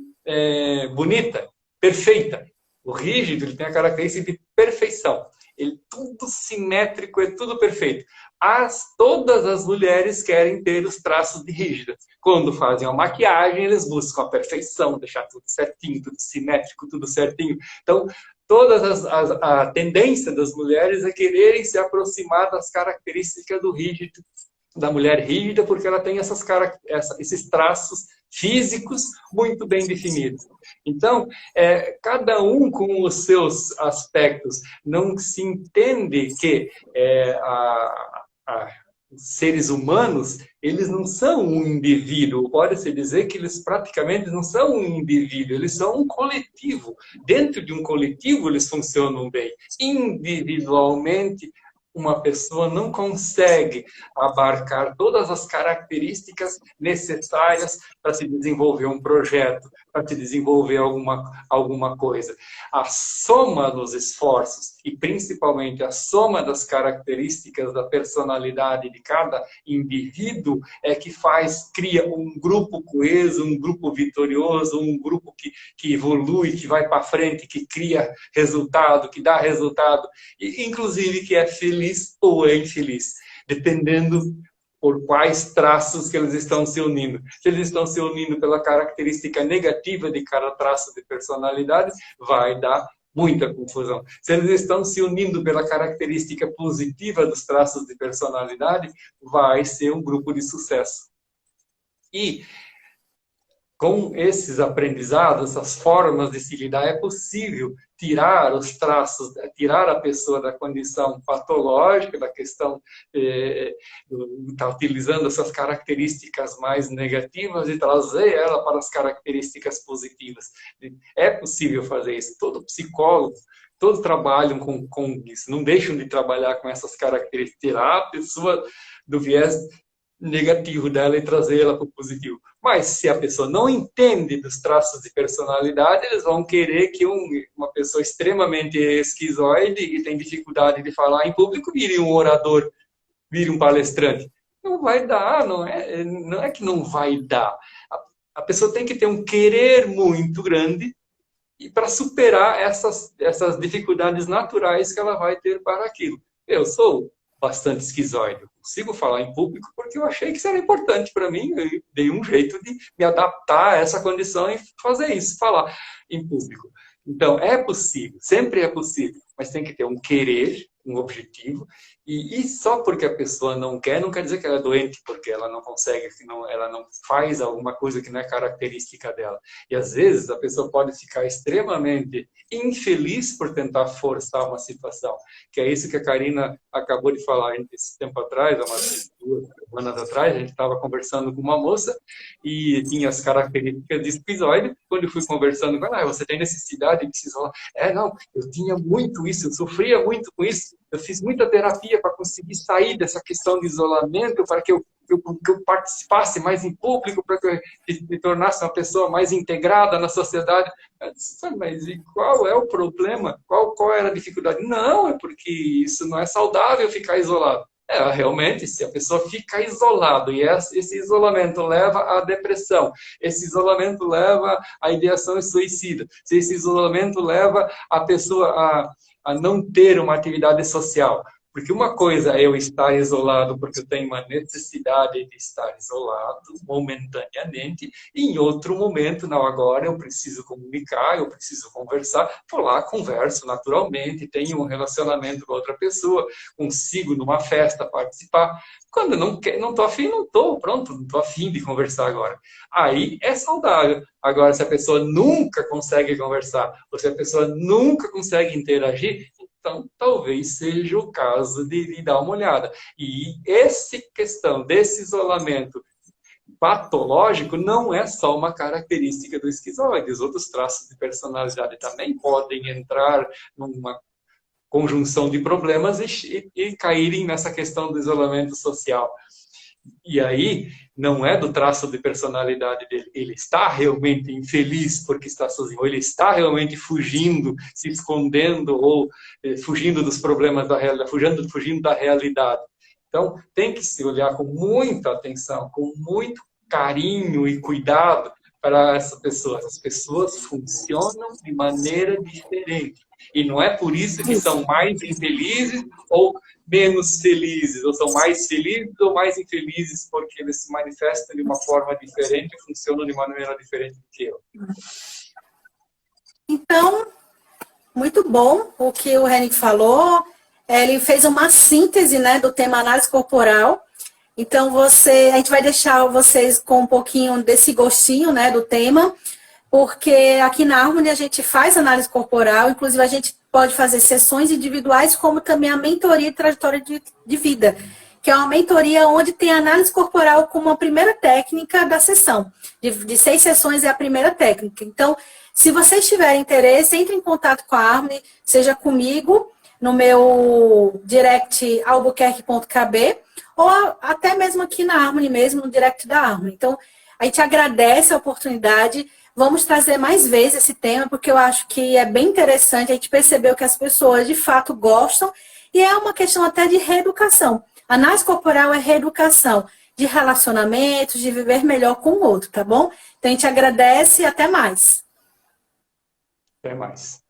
bonita, perfeita. O rígido, ele tem a característica de perfeição. Ele tudo simétrico, é tudo perfeito. Todas as mulheres querem ter os traços de rígidas. Quando fazem a maquiagem, eles buscam a perfeição, deixar tudo certinho, tudo simétrico, tudo certinho. Então, a tendência das mulheres é quererem se aproximar das características do rígido, da mulher rígida, porque ela tem esses traços físicos muito bem definidos. Então, cada um com os seus aspectos, não se entende que os seres humanos, eles não são um indivíduo. Pode-se dizer que eles praticamente não são um indivíduo, eles são um coletivo. Dentro de um coletivo, eles funcionam bem. Individualmente, uma pessoa não consegue abarcar todas as características necessárias para se desenvolver um projeto, para se desenvolver alguma coisa. A soma dos esforços e principalmente a soma das características da personalidade de cada indivíduo é que cria um grupo coeso, um grupo vitorioso, um grupo que evolui, que vai para frente, que cria resultado, que dá resultado, e inclusive que é feliz ou é infeliz, dependendo por quais traços que eles estão se unindo. Se eles estão se unindo pela característica negativa de cada traço de personalidade, vai dar muita confusão. Se eles estão se unindo pela característica positiva dos traços de personalidade, vai ser um grupo de sucesso. E com esses aprendizados, essas formas de se lidar, é possível tirar os traços, tirar a pessoa da condição patológica, da questão de estar utilizando essas características mais negativas e trazer ela para as características positivas. É possível fazer isso. Todo psicólogo, todos trabalham com isso, não deixam de trabalhar com essas características, tirar a pessoa do viés negativo dela e trazer ela para o positivo. Mas se a pessoa não entende dos traços de personalidade, eles vão querer que uma pessoa extremamente esquizoide e tem dificuldade de falar em público vire um orador, vire um palestrante. Não vai dar, não é que não vai dar. A pessoa tem que ter um querer muito grande e para superar essas dificuldades naturais que ela vai ter para aquilo. Eu sou bastante esquizoide. Eu consigo falar em público porque eu achei que isso era importante para mim. Eu dei um jeito de me adaptar a essa condição e fazer isso, falar em público. Então, é possível, sempre é possível, mas tem que ter um querer, um objetivo, e só porque a pessoa não quer, não quer dizer que ela é doente, porque ela não consegue, ela não faz alguma coisa que não é característica dela. E às vezes a pessoa pode ficar extremamente infeliz por tentar forçar uma situação, que é isso que a Karina acabou de falar esse tempo atrás, há umas 2 semanas atrás, a gente estava conversando com uma moça e tinha as características de esquizoide. Quando eu fui conversando com ela, você tem necessidade de se isolar? Não, eu tinha muito isso, eu sofria muito com isso, eu fiz muita terapia para conseguir sair dessa questão de isolamento, para que eu participasse mais em público, para que eu me tornasse uma pessoa mais integrada na sociedade. Eu disse, mas e qual é o problema? Qual era a dificuldade? Não, é porque isso não é saudável ficar isolado. Realmente, se a pessoa fica isolada e esse isolamento leva à depressão, esse isolamento leva à ideação suicida, se esse isolamento leva a pessoa a não ter uma atividade social, Porque uma coisa é eu estar isolado porque eu tenho uma necessidade de estar isolado momentaneamente, e em outro momento, não, agora eu preciso comunicar, eu preciso conversar, vou lá, converso naturalmente, tenho um relacionamento com outra pessoa, consigo numa festa participar. Quando eu não estou afim, não estou, pronto, não estou afim de conversar agora. Aí é saudável. Agora, se a pessoa nunca consegue conversar, ou se a pessoa nunca consegue interagir, então talvez seja o caso de dar uma olhada. E essa questão desse isolamento patológico não é só uma característica do esquizoide. Os outros traços de personalidade também podem entrar numa conjunção de problemas e caírem nessa questão do isolamento social. E aí, não é do traço de personalidade dele. Ele está realmente infeliz porque está sozinho. Ou ele está realmente fugindo, se escondendo, ou fugindo dos problemas da realidade, fugindo da realidade. Então, tem que se olhar com muita atenção, com muito carinho e cuidado para essa pessoa. As pessoas funcionam de maneira diferente. E não é por isso que são mais infelizes ou menos felizes, ou são mais felizes ou mais infelizes, porque eles se manifestam de uma forma diferente e funcionam de maneira diferente do que eu. Então, muito bom o que o Henrique falou. Ele fez uma síntese, né, do tema análise corporal. Então, a gente vai deixar vocês com um pouquinho desse gostinho, né, do tema, porque aqui na Harmony a gente faz análise corporal, inclusive a gente pode fazer sessões individuais, como também a mentoria e trajetória de vida, que é uma mentoria onde tem análise corporal como a primeira técnica da sessão. De 6 sessões é a primeira técnica. Então, se vocês tiverem interesse, entre em contato com a Harmony, seja comigo, no meu direct albuquerque.kb, ou até mesmo aqui na Harmony mesmo, no direct da Harmony. Então, a gente agradece a oportunidade. Vamos trazer mais vezes esse tema, porque eu acho que é bem interessante. A gente percebeu que as pessoas, de fato, gostam. E é uma questão até de reeducação. A análise corporal é reeducação de relacionamentos, de viver melhor com o outro, tá bom? Então, a gente agradece e até mais. Até mais.